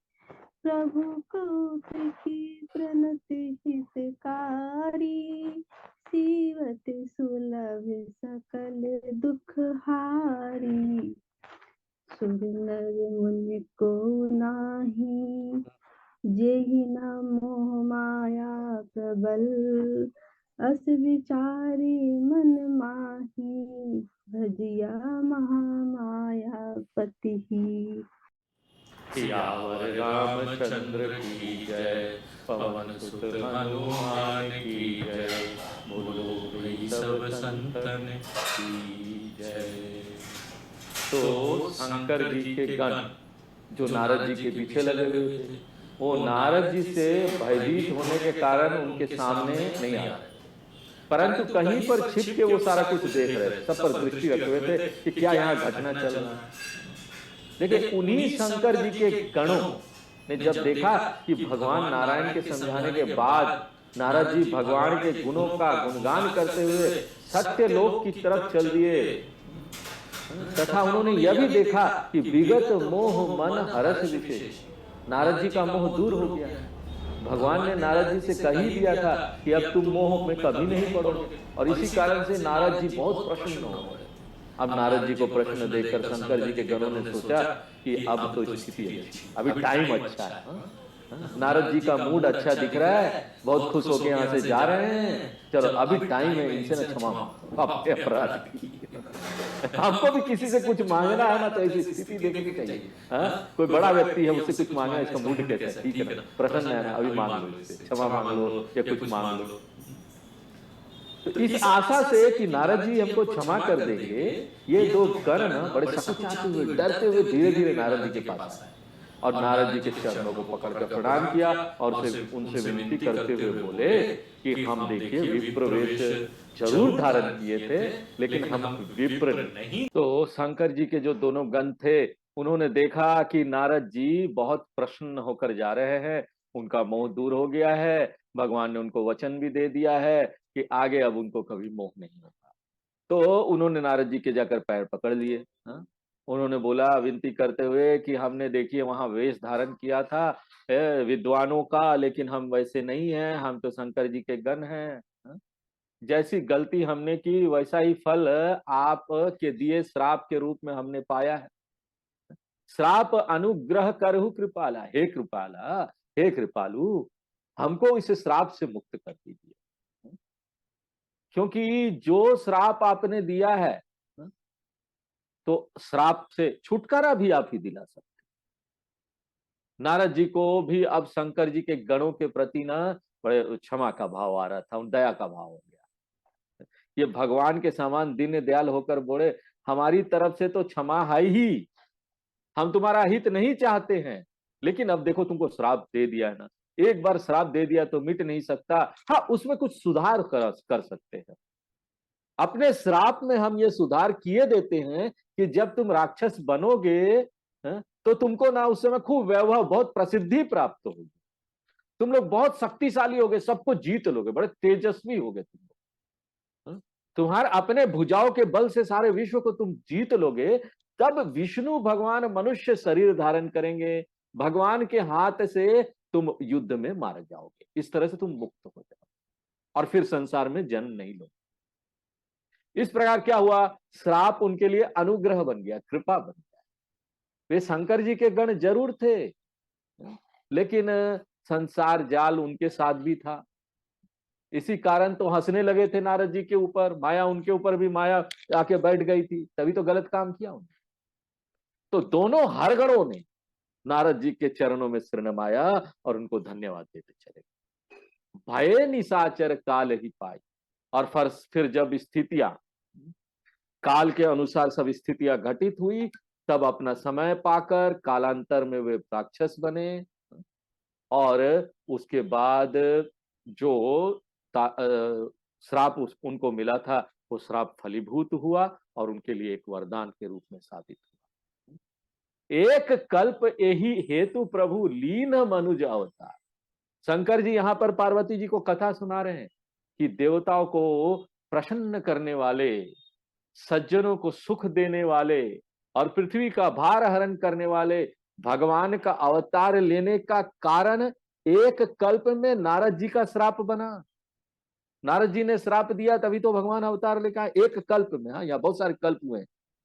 प्रभु कौतुकी प्रणति हितकारी, सीवत सुलभ सकल दुख हारी, सुर नर मुनि को नाही, जेहि न मोह माया प्रबल, अस विचारी मन माही, भजिया महामाया पति ही। सियावर रामचंद्र की जय, पवन सुत हनुमान की जय, बोलो भाई सब संतन की जय। तो शंकर जी के गण जो नारद जी के पीछे लगे हुए थे, वो नारद जी से भयभीत होने के कारण उनके सामने नहीं आ रहे, परंतु कहीं पर छिप के वो सारा कुछ देख रहे थे, सब पर दृष्टि रखे हुए थे कि क्या यहाँ घटना चल रहा है। देखिए, उन्हीं शंकर जी के गणों ने जब देखा कि भगवान नारायण के समझाने के बाद नारद जी भगवान के गुणों का गुणगान करते हुए सत्य लोक की तरफ चल दिए, तथा उन्होंने यह भी देखा कि विगत मोह मन हरस विशेष, नारद जी का मोह दूर हो गया है। भगवान ने नारद जी से कह ही दिया था कि अब तुम मोह में कभी नहीं पड़ोगे, और इसी कारण से नारद जी बहुत प्रसन्न हो गए। अब नारद जी को प्रश्न देखकर शंकर जी के गणों ने सोचा कि अब तो स्थिति अच्छी, अभी टाइम अच्छा है। हाँ? नारद जी का मूड अच्छा दिख रहा है, बहुत खुश होके यहाँ से जा रहे हैं, चलो अभी टाइम है, इनसे ना क्षमा मांगो अपने अपराध की। हमको भी किसी से कुछ मांगना है ना, तो ऐसी स्थिति देखनी चाहिए। हाँ? कोई बड़ा व्यक्ति है, उससे कुछ मांगना, इसका मूड कैसा है, ठीक है ना, प्रसन्न है ना, अभी मांग लो, इससे क्षमा मांग लो या कुछ मांग लो। तो इस आशा से कि नारद जी हमको क्षमा कर देंगे, ये दो गण ना बड़े सकुचाते हुए, डरते हुए धीरे धीरे नारद जी के पास आए और नारद जी के चरणों को पकड़कर प्रणाम किया और उनसे विनती करते हुए बोले कि हम देखिए विप्र वेश जरूर धारण किए थे, लेकिन हम विप्र नहीं। तो शंकर जी के जो दोनों गण थे, उन्होंने देखा कि नारद जी बहुत प्रसन्न होकर जा रहे हैं, उनका मोह दूर हो गया है, भगवान ने उनको वचन भी दे दिया है कि आगे अब उनको कभी मोह नहीं होगा। तो उन्होंने नारद जी के जाकर पैर पकड़ लिए। हाँ? उन्होंने बोला विनती करते हुए कि हमने देखिए वहां वेश धारण किया था विद्वानों का, लेकिन हम वैसे नहीं हैं, हम तो शंकर जी के गण हैं। हाँ? जैसी गलती हमने की वैसा ही फल आप के दिए श्राप के रूप में हमने पाया है। श्राप अनुग्रह करहु कृपाला, हे कृपाला, हे कृपालु, हमको इस श्राप से मुक्त कर दीजिए, क्योंकि जो श्राप आपने दिया है तो श्राप से छुटकारा भी आप ही दिला सकते। नारद जी को भी अब शंकर जी के गणों के प्रति ना बड़े क्षमा का भाव आ रहा था, दया का भाव हो गया। ये भगवान के समान दीन दयाल होकर बोले हमारी तरफ से तो क्षमा है ही, हम तुम्हारा हित नहीं चाहते हैं, लेकिन अब देखो तुमको श्राप दे दिया है ना, एक बार श्राप दे दिया तो मिट नहीं सकता। हाँ, उसमें कुछ सुधार कर सकते हैं। अपने श्राप में हम ये सुधार किए देते हैं कि जब तुम राक्षस बनोगे, तो तुमको ना उस समय खूब वैभव, बहुत प्रसिद्धि प्राप्त होगी, तुम लोग बहुत शक्तिशाली होगे, सबको जीत लोगे, बड़े तेजस्वी होगे तुम लोग, तुम्हारे अपने भुजाओं के बल से सारे विश्व को तुम जीत लोगे। तब विष्णु भगवान मनुष्य शरीर धारण करेंगे, भगवान के हाथ से तुम युद्ध में मारे जाओगे, इस तरह से तुम मुक्त हो जाओगे और फिर संसार में जन्म नहीं लोगे। इस प्रकार क्या हुआ, श्राप उनके लिए अनुग्रह बन गया, कृपा बन गया। वे शंकर जी के गण जरूर थे, लेकिन संसार जाल उनके साथ भी था। इसी कारण तो हंसने लगे थे नारद जी के ऊपर, माया उनके ऊपर भी माया आके बैठ गई थी, तभी तो गलत काम किया उन्होंने। तो दोनों हर गणों ने नारद जी के चरणों में सिर नमाया और उनको धन्यवाद देते चले। भय निशाचर काल ही पाई, और फिर जब स्थितियां काल के अनुसार सब स्थितियां घटित हुई, तब अपना समय पाकर कालांतर में वे राक्षस बने, और उसके बाद जो श्राप उनको मिला था वो श्राप फलीभूत हुआ और उनके लिए एक वरदान के रूप में साबित हुआ। एक कल्प यही हेतु प्रभु लीन मनुज अवतार। शंकर जी यहाँ पर पार्वती जी को कथा सुना रहे हैं कि देवताओं को प्रसन्न करने वाले, सज्जनों को सुख देने वाले और पृथ्वी का भार हरण करने वाले भगवान का अवतार लेने का कारण एक कल्प में नारद जी का श्राप बना। नारद जी ने श्राप दिया तभी तो भगवान अवतार लेकर एक कल्प में। हाँ, यहाँ बहुत सारे कल्प हुए,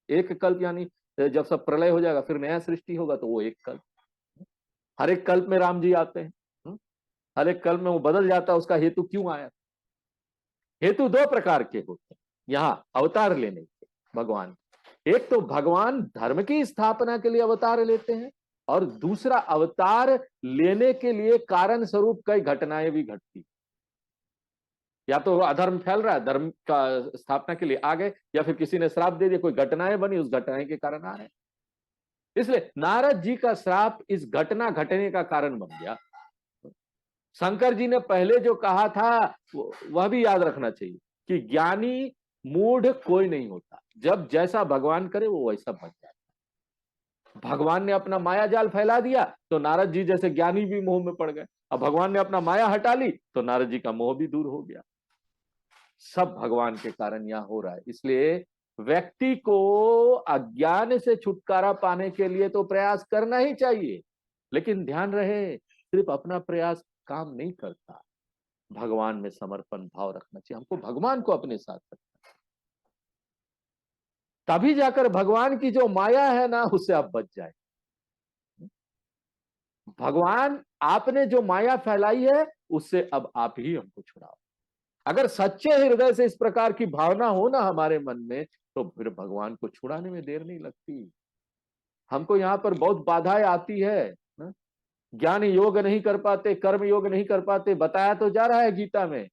एक कल्प यानी जब सब प्रलय हो जाएगा फिर नया सृष्टि होगा तो वो एक कल्प। हर एक कल्प में राम जी आते हैं, हर एक कल्प में वो बदल जाता है, उसका हेतु क्यों आया। हेतु दो प्रकार के होते हैं यहाँ अवतार लेने के भगवान। एक तो भगवान धर्म की स्थापना के लिए अवतार लेते हैं, और दूसरा अवतार लेने के लिए कारण स्वरूप कई घटनाएं भी घटती, या तो अधर्म फैल रहा है, धर्म का स्थापना के लिए आ गए, या फिर किसी ने श्राप दे दिया, कोई घटनाएं बनी, उस घटनाएं के कारण आ रहे हैं। इसलिए नारद जी का श्राप इस घटना घटने का कारण बन गया। शंकर जी ने पहले जो कहा था वह भी याद रखना चाहिए कि ज्ञानी मूढ़ कोई नहीं होता, जब जैसा भगवान करे वो वैसा बन जाता है। भगवान ने अपना माया जाल फैला दिया तो नारद जी जैसे ज्ञानी भी मोह में पड़ गए, अब भगवान ने अपना माया हटा ली तो नारद जी का मोह भी दूर हो गया। सब भगवान के कारण यह हो रहा है। इसलिए व्यक्ति को अज्ञान से छुटकारा पाने के लिए तो प्रयास करना ही चाहिए, लेकिन ध्यान रहे सिर्फ अपना प्रयास काम नहीं करता, भगवान में समर्पण भाव रखना चाहिए। हमको भगवान को अपने साथ रखना, तभी जाकर भगवान की जो माया है ना, उससे आप बच जाए। भगवान आपने जो माया फैलाई है, उससे अब आप ही हमको छुड़ाओ। अगर सच्चे हृदय से इस प्रकार की भावना हो ना हमारे मन में, तो फिर भगवान को छुड़ाने में देर नहीं लगती। हमको यहाँ पर बहुत बाधाएं आती है ना? ज्ञान योग नहीं कर पाते, कर्म योग नहीं कर पाते, बताया तो जा रहा है गीता में।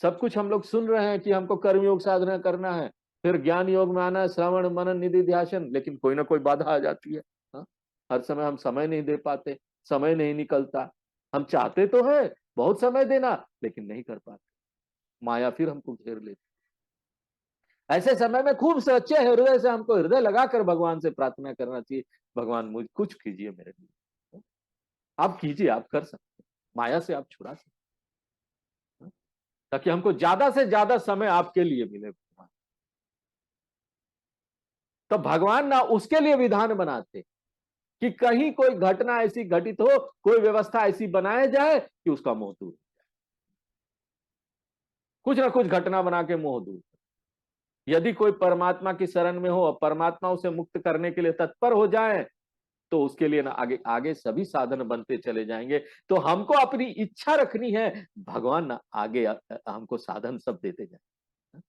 सब कुछ हम लोग सुन रहे हैं कि हमको कर्म योग साधना करना है, फिर ज्ञान योग में आना है, श्रवण मनन निधि ध्यान, लेकिन कोई ना कोई बाधा आ जाती है। हाँ? हर समय हम समय नहीं दे पाते, समय नहीं निकलता। हम चाहते तो है बहुत समय देना, लेकिन नहीं कर पाते, माया फिर हमको घेर लेती। ऐसे समय में खूब सच्चे हृदय से हमको हृदय लगाकर भगवान से प्रार्थना करना चाहिए, भगवान मुझ कुछ कीजिए मेरे लिए। आप कीजिए, आप कर सकते, माया से आप छुड़ा सकते, ताकि हमको ज्यादा से ज्यादा समय आपके लिए मिले। तो भगवान ना उसके लिए विधान बनाते कि कहीं कोई घटना ऐसी घटित हो, कोई व्यवस्था ऐसी बनाया जाए कि उसका मोह दूर, कुछ ना कुछ घटना बना के मोह दूर। यदि कोई परमात्मा की शरण में हो और परमात्मा उसे मुक्त करने के लिए तत्पर हो जाए, तो उसके लिए ना आगे आगे सभी साधन बनते चले जाएंगे। तो हमको अपनी इच्छा रखनी है, भगवान ना आगे हमको साधन सब देते जाए।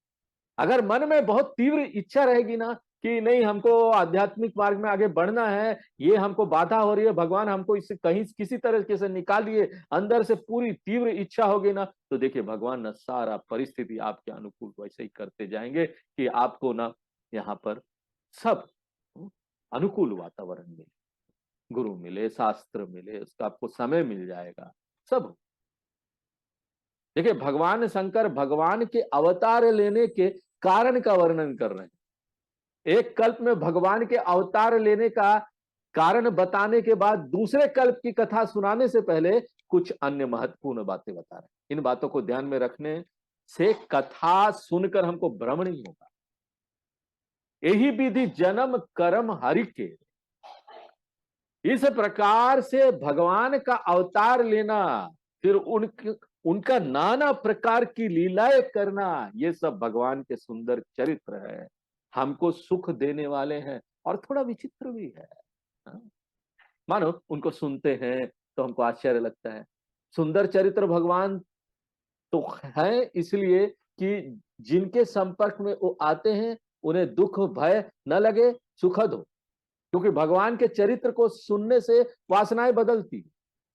अगर मन में बहुत तीव्र इच्छा रहेगी ना कि नहीं हमको आध्यात्मिक मार्ग में आगे बढ़ना है, ये हमको बाधा हो रही है, भगवान हमको इससे कहीं किसी तरीके से निकालिए, अंदर से पूरी तीव्र इच्छा होगी ना, तो देखिए भगवान ना सारा परिस्थिति आपके अनुकूल वैसे ही करते जाएंगे कि आपको ना यहाँ पर सब अनुकूल वातावरण मिले, गुरु मिले, शास्त्र मिले, उसका आपको समय मिल जाएगा सब। देखिए भगवान शंकर भगवान के अवतार लेने के कारण का वर्णन कर रहे हैं। एक कल्प में भगवान के अवतार लेने का कारण बताने के बाद दूसरे कल्प की कथा सुनाने से पहले कुछ अन्य महत्वपूर्ण बातें बता रहे हैं। इन बातों को ध्यान में रखने से कथा सुनकर हमको भ्रम नहीं होगा। यही विधि जन्म कर्म हरि के, इस प्रकार से भगवान का अवतार लेना, फिर उनका नाना प्रकार की लीलाएं करना, ये सब भगवान के सुंदर चरित्र है, हमको सुख देने वाले हैं और थोड़ा विचित्र भी है। हाँ? मानो उनको सुनते हैं तो हमको आश्चर्य लगता है। सुंदर चरित्र भगवान तो है इसलिए कि जिनके संपर्क में वो आते हैं उन्हें दुख भय न लगे, सुखद हो। क्योंकि भगवान के चरित्र को सुनने से वासनाएं बदलती,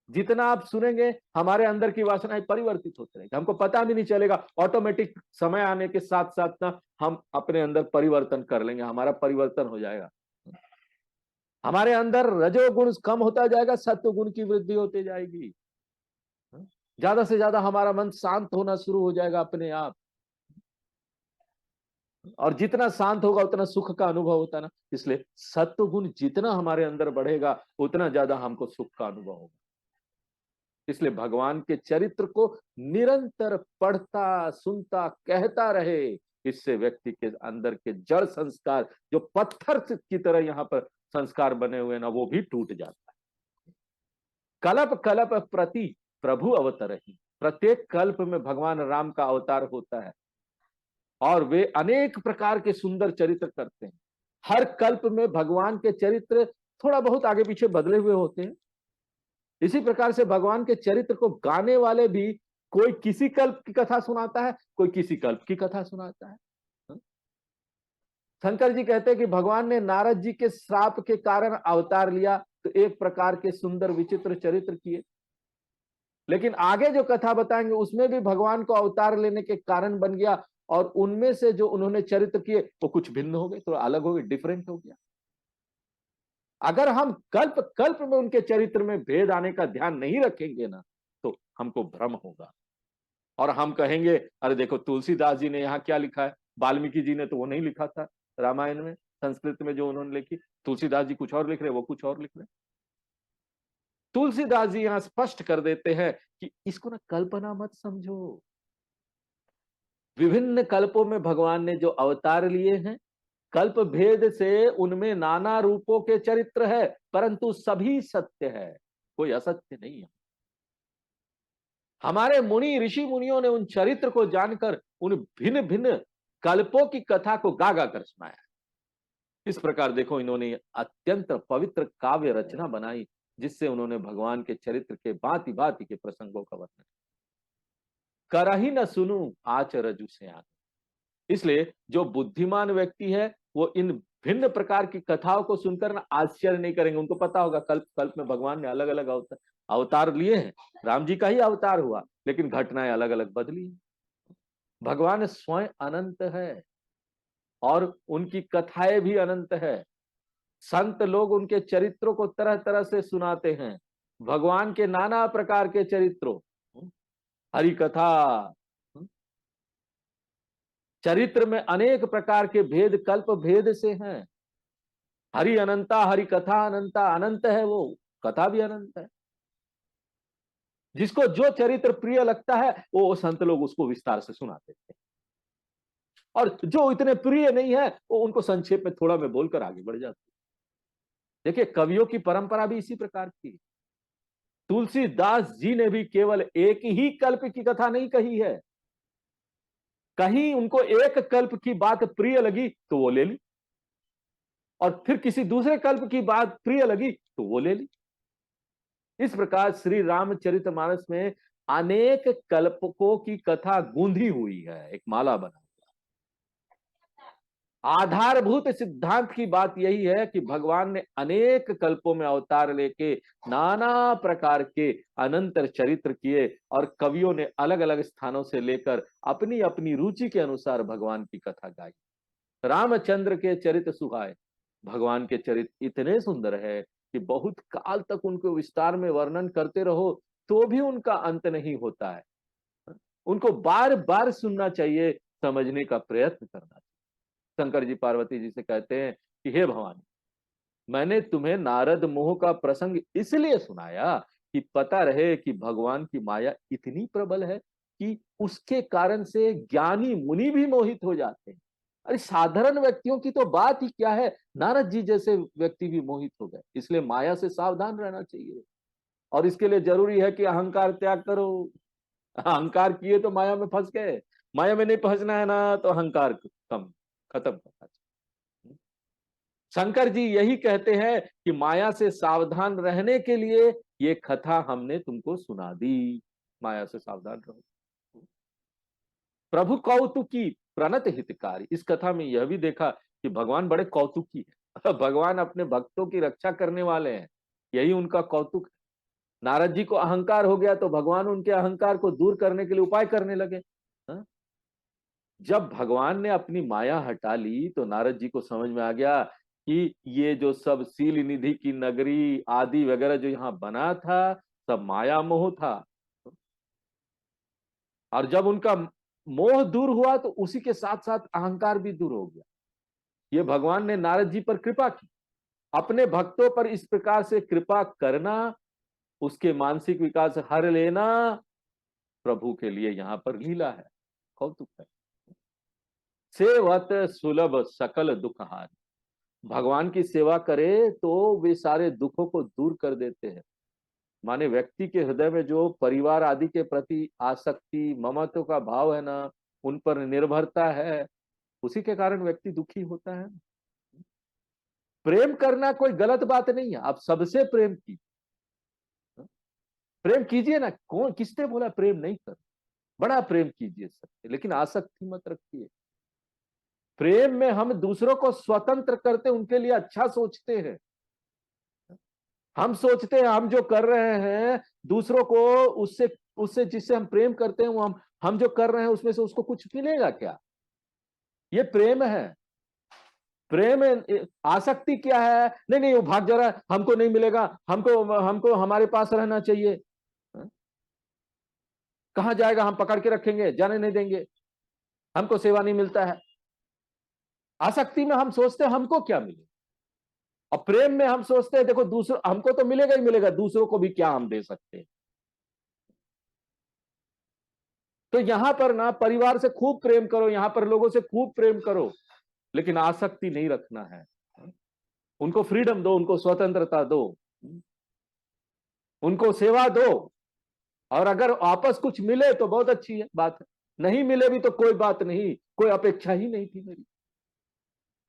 जितना आप सुनेंगे हमारे अंदर की वासनाएं परिवर्तित होती रहेगी, हमको पता भी नहीं चलेगा। ऑटोमेटिक समय आने के साथ साथ ना हम अपने अंदर परिवर्तन कर लेंगे, हमारा परिवर्तन हो जाएगा। हमारे अंदर रजोगुण कम होता जाएगा, सत्व गुण की वृद्धि होती जाएगी। ज्यादा से ज्यादा हमारा मन शांत होना शुरू हो जाएगा अपने आप, और जितना शांत होगा उतना सुख का अनुभव होता है ना। इसलिए सत्व गुण जितना हमारे अंदर बढ़ेगा उतना ज्यादा हमको सुख का अनुभव होगा। इसलिए भगवान के चरित्र को निरंतर पढ़ता सुनता कहता रहे, इससे व्यक्ति के अंदर के जड़ संस्कार जो पत्थर की तरह यहाँ पर संस्कार बने हुए ना, वो भी टूट जाता है। कल्प कल्प प्रति प्रभु अवतरहि, प्रत्येक कल्प में भगवान राम का अवतार होता है और वे अनेक प्रकार के सुंदर चरित्र करते हैं। हर कल्प में भगवान के चरित्र थोड़ा बहुत आगे पीछे बदले हुए होते हैं। इसी प्रकार से भगवान के चरित्र को गाने वाले भी कोई किसी कल्प की कथा सुनाता है, कोई किसी कल्प की कथा सुनाता है। शंकर जी कहते हैं कि भगवान ने नारद जी के श्राप के कारण अवतार लिया तो एक प्रकार के सुंदर विचित्र चरित्र किए, लेकिन आगे जो कथा बताएंगे उसमें भी भगवान को अवतार लेने के कारण बन गया, और उनमें से जो उन्होंने चरित्र किए वो कुछ भिन्न हो गए, थोड़ा अलग हो गए, डिफरेंट हो गया। अगर हम कल्प कल्प में उनके चरित्र में भेद आने का ध्यान नहीं रखेंगे ना, तो हमको भ्रम होगा और हम कहेंगे अरे देखो तुलसीदास जी ने यहाँ क्या लिखा है, वाल्मीकि जी ने तो वो नहीं लिखा था रामायण में, संस्कृत में जो उन्होंने लिखी, तुलसीदास जी कुछ और लिख रहे, वो कुछ और लिख रहे। तुलसीदास जी यहां स्पष्ट कर देते हैं कि इसको ना कल्पना मत समझो। विभिन्न कल्पों में भगवान ने जो अवतार लिए हैं कल्प भेद से उनमें नाना रूपों के चरित्र है, परंतु सभी सत्य है, कोई असत्य नहीं है। हमारे मुनि ऋषि मुनियों ने उन चरित्र को जानकर उन भिन्न भिन्न कल्पों की कथा को गा गा कर सुनाया। इस प्रकार देखो, इन्होंने अत्यंत पवित्र काव्य रचना बनाई, जिससे उन्होंने भगवान के चरित्र के भांति भांति के प्रसंगों का वर्णन। करही न सुनू आच रजु से आन। इसलिए जो बुद्धिमान व्यक्ति है वो इन भिन्न प्रकार की कथाओं को सुनकर ना आश्चर्य नहीं करेंगे। उनको पता होगा कल्प कल्प में भगवान ने अलग अलग अवतार लिए हैं। राम जी का ही अवतार हुआ, लेकिन घटनाएं अलग अलग बदली। भगवान स्वयं अनंत है और उनकी कथाएं भी अनंत है। संत लोग उनके चरित्रों को तरह तरह से सुनाते हैं, भगवान के नाना प्रकार के चरित्रों, हरि कथा। चरित्र में अनेक प्रकार के भेद कल्प भेद से हैं। हरि अनंता, हरि कथा अनंता, अनंत है वो, कथा भी अनंत है। जिसको जो चरित्र प्रिय लगता है वो संत लोग उसको विस्तार से सुनाते थे, और जो इतने प्रिय नहीं है वो उनको संक्षेप में थोड़ा में बोलकर आगे बढ़ जाते। देखिए, कवियों की परंपरा भी इसी प्रकार की। तुलसीदास जी ने भी केवल एक ही कल्प की कथा नहीं कही है। कहीं उनको एक कल्प की बात प्रिय लगी तो वो ले ली, और फिर किसी दूसरे कल्प की बात प्रिय लगी तो वो ले ली। इस प्रकार श्री रामचरितमानस में अनेक कल्पकों की कथा गूंधी हुई है, एक माला बना। आधारभूत सिद्धांत की बात यही है कि भगवान ने अनेक कल्पों में अवतार लेके नाना प्रकार के अनंतर चरित्र किए, और कवियों ने अलग अलग स्थानों से लेकर अपनी अपनी रुचि के अनुसार भगवान की कथा गाई। रामचंद्र के चरित्र सुहाए, भगवान के चरित्र इतने सुंदर है कि बहुत काल तक उनको विस्तार में वर्णन करते रहो तो भी उनका अंत नहीं होता है। उनको बार बार सुनना चाहिए, समझने का प्रयत्न करना चाहिए। शंकर जी पार्वती जी से कहते हैं कि हे भवानी, मैंने तुम्हें नारद मोह का प्रसंग इसलिए सुनाया कि पता रहे कि भगवान की माया इतनी प्रबल है कि उसके कारण से ज्ञानी मुनि भी मोहित हो जाते हैं। अरे साधारण व्यक्तियों की तो बात ही क्या है, नारद जी जैसे व्यक्ति भी मोहित हो गए। इसलिए माया से सावधान रहना चाहिए, और इसके लिए जरूरी है कि अहंकार त्याग करो। अहंकार किए तो माया में फंस गए, माया में नहीं फंसना है ना, तो अहंकार कम खत्म करना चाहिए। शंकर जी यही कहते हैं कि माया से सावधान रहने के लिए ये कथा हमने तुमको सुना दी। माया से सावधान रहो। प्रभु कौतुकी प्रणत हितकारी, इस कथा में यह भी देखा कि भगवान बड़े कौतुकी है। भगवान अपने भक्तों की रक्षा करने वाले हैं, यही उनका कौतुक है। नारद जी को अहंकार हो गया तो भगवान उनके अहंकार को दूर करने के लिए उपाय करने लगे। हा? जब भगवान ने अपनी माया हटा ली तो नारद जी को समझ में आ गया कि ये जो सब सील निधि की नगरी आदि वगैरह जो यहाँ बना था, सब माया मोह था। और जब उनका मोह दूर हुआ तो उसी के साथ साथ अहंकार भी दूर हो गया। ये भगवान ने नारद जी पर कृपा की। अपने भक्तों पर इस प्रकार से कृपा करना, उसके मानसिक विकास हर लेना, प्रभु के लिए यहाँ पर लीला है, कौतुक है। सेवत सुलभ सकल दुख हार, भगवान की सेवा करे तो वे सारे दुखों को दूर कर देते हैं। माने व्यक्ति के हृदय में जो परिवार आदि के प्रति आसक्ति ममत्व का भाव है ना, उन पर निर्भरता है, उसी के कारण व्यक्ति दुखी होता है। प्रेम करना कोई गलत बात नहीं है, आप सबसे प्रेम कीजिए, प्रेम कीजिए ना। कौन किसने बोला प्रेम नहीं कर, बड़ा प्रेम कीजिए सबसे, लेकिन आसक्ति मत रखिए। प्रेम में हम दूसरों को स्वतंत्र करते, उनके लिए अच्छा सोचते हैं। हम सोचते हैं हम जो कर रहे हैं दूसरों को, उससे उससे जिससे हम प्रेम करते हैं वो हम जो कर रहे हैं उसमें से उसको कुछ मिलेगा क्या? ये प्रेम है। प्रेम आसक्ति क्या है? नहीं नहीं वो भाग जा रहा है, हमको नहीं मिलेगा, हमको हमको हमारे पास रहना चाहिए। कहां जाएगा, हम पकड़ के रखेंगे, जाने नहीं देंगे, हमको सेवा नहीं मिलता है। आसक्ति में हम सोचते हैं हमको क्या मिले, और प्रेम में हम सोचते हैं देखो दूसरों हमको तो मिलेगा ही मिलेगा, दूसरों को भी क्या हम दे सकते हैं। तो यहां पर ना परिवार से खूब प्रेम करो, यहां पर लोगों से खूब प्रेम करो, लेकिन आसक्ति नहीं रखना है। उनको फ्रीडम दो, उनको स्वतंत्रता दो, उनको सेवा दो, और अगर वापस कुछ मिले तो बहुत अच्छी है बात है, नहीं मिले भी तो कोई बात नहीं, कोई अपेक्षा ही नहीं थी मेरी।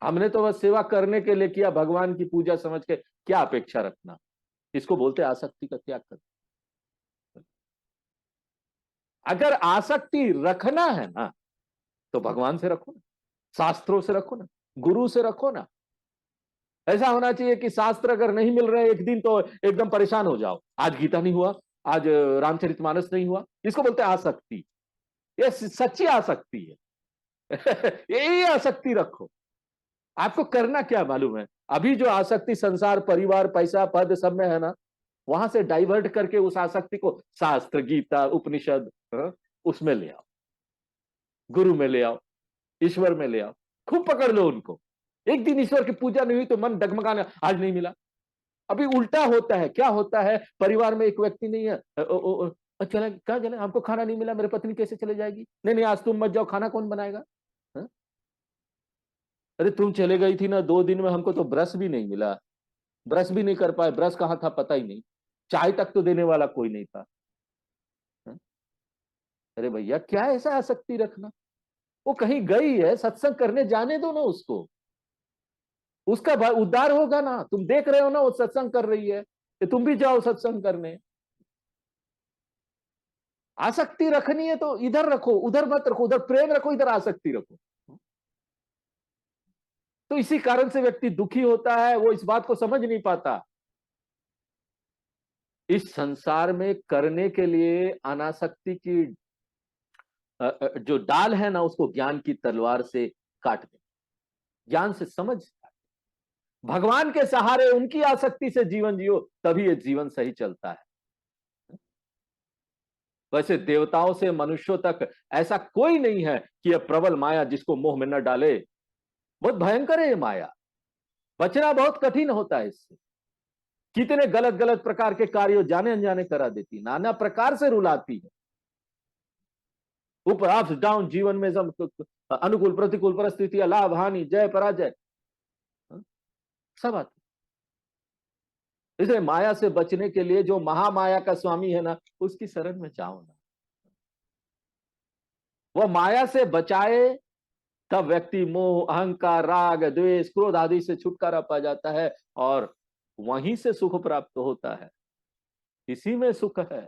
हमने तो बस सेवा करने के लिए किया, भगवान की पूजा समझ के क्या अपेक्षा रखना। इसको बोलते आसक्ति का त्याग कर। अगर आसक्ति रखना है ना तो भगवान से रखो ना, शास्त्रों से रखो ना, गुरु से रखो ना। ऐसा होना चाहिए कि शास्त्र अगर नहीं मिल रहे एक दिन तो एकदम परेशान हो जाओ, आज गीता नहीं हुआ, आज रामचरितमानस नहीं हुआ। इसको बोलते हैं आसक्ति। ये सच्ची आसक्ति है। यही आसक्ति रखो। आपको करना क्या मालूम है, अभी जो आसक्ति संसार, परिवार, पैसा, पद सब में है ना, वहां से डाइवर्ट करके उस आसक्ति को शास्त्र, गीता, उपनिषद, उसमें ले आओ, गुरु में ले आओ, ईश्वर में ले आओ, खूब पकड़ लो उनको। एक दिन ईश्वर की पूजा नहीं हुई तो मन डगमगाने, आज नहीं मिला। अभी उल्टा होता है, क्या होता है, परिवार में एक व्यक्ति नहीं है, चले क्या चले, हमको खाना नहीं मिला, मेरी पत्नी कैसे चले जाएगी, नहीं नहीं आज तुम मत जाओ, खाना कौन बनाएगा। अरे तुम चले गई थी ना 2 दिन में, हमको तो ब्रश भी नहीं मिला, ब्रश भी नहीं कर पाए, ब्रश कहाँ था पता ही नहीं, चाय तक तो देने वाला कोई नहीं था। अरे भैया क्या ऐसा आसक्ति रखना, वो कहीं गई है, सत्संग करने जाने दो ना उसको, उसका उद्धार होगा ना। तुम देख रहे हो ना वो सत्संग कर रही है, तो तुम भी जाओ सत्संग करने। आसक्ति रखनी है तो इधर रखो, उधर मत रखो, उधर प्रेम रखो, इधर आसक्ति रखो। तो इसी कारण से व्यक्ति दुखी होता है, वो इस बात को समझ नहीं पाता। इस संसार में करने के लिए अनासक्ति की जो डाल है ना, उसको ज्ञान की तलवार से काट दे, ज्ञान से समझ, भगवान के सहारे उनकी आसक्ति से जीवन जियो, तभी ये जीवन सही चलता है। वैसे देवताओं से मनुष्यों तक ऐसा कोई नहीं है कि यह प्रबल माया जिसको मोह में न डाले। बहुत भयंकर है ये माया, बचना बहुत कठिन होता है इससे। कितने गलत गलत प्रकार के कार्य जाने अनजाने करा देती, नाना प्रकार से रुलाती है, ऊपर अप्स डाउन, जीवन में सब अनुकूल प्रतिकूल परिस्थितियां, लाभ हानि, जय पराजय, सब आती। इसलिए माया से बचने के लिए जो महामाया का स्वामी है ना, उसकी शरण में जाओ ना, वह माया से बचाए, तब व्यक्ति मोह, अहंकार, राग, द्वेष, क्रोध आदि से छुटकारा पा जाता है और वहीं से सुख प्राप्त होता है। इसी में सुख है,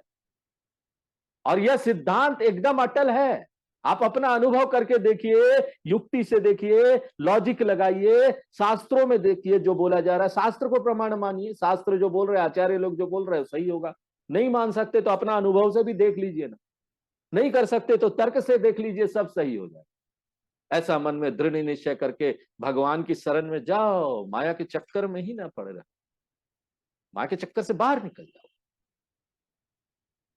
और यह सिद्धांत एकदम अटल है। आप अपना अनुभव करके देखिए, युक्ति से देखिए, लॉजिक लगाइए, शास्त्रों में देखिए जो बोला जा रहा है, शास्त्र को प्रमाण मानिए, शास्त्र जो बोल रहे हैं, आचार्य लोग जो बोल रहे हैं सही होगा। नहीं मान सकते तो अपना अनुभव से भी देख लीजिए ना, नहीं कर सकते तो तर्क से देख लीजिए, सब सही हो जाए। ऐसा मन में दृढ़ निश्चय करके भगवान की शरण में जाओ, माया के चक्कर में ही ना पड़ रहे, माया के चक्कर से बाहर निकल जाओ।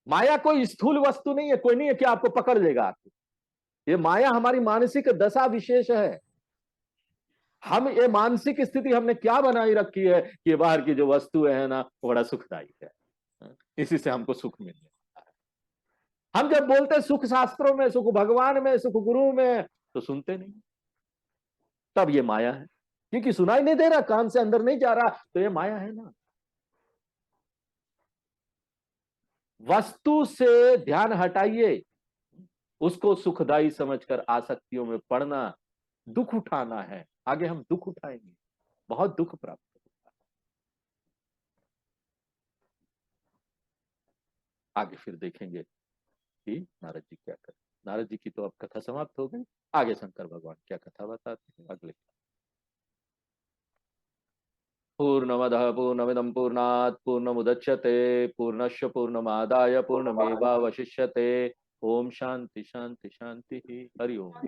माया कोई स्थूल वस्तु नहीं है, कोई नहीं है कि आपको पकड़ लेगा आपको। ये माया हमारी मानसिक दशा विशेष है। हम ये मानसिक स्थिति हमने क्या बनाई रखी है कि बाहर की जो वस्तुएं है ना, वो बड़ा सुखदायी है, इसी से हमको सुख मिलने वाला है। हम जब बोलते हैं सुख शास्त्रों में, सुख भगवान में, सुख गुरु में, तो सुनते नहीं। तब ये माया है, क्योंकि सुनाई नहीं दे रहा, कान से अंदर नहीं जा रहा, तो ये माया है ना। वस्तु से ध्यान हटाइए, उसको सुखदाई समझकर आसक्तियों में पड़ना, दुख उठाना है। आगे हम दुख उठाएंगे, बहुत दुख प्राप्त होगा। आगे फिर देखेंगे कि नारद जी क्या करें। नारद जी की तो अब कथा समाप्त हो गई, आगे शंकर भगवान क्या कथा बताते हैं अगले। पूर्णमदः पूर्णमिदं पूर्णात् पूर्णमुदच्यते पूर्णस्य पूर्णमादाय पूर्णमेवावशिष्यते। ओम शांति शांति शांति। हरि ओम।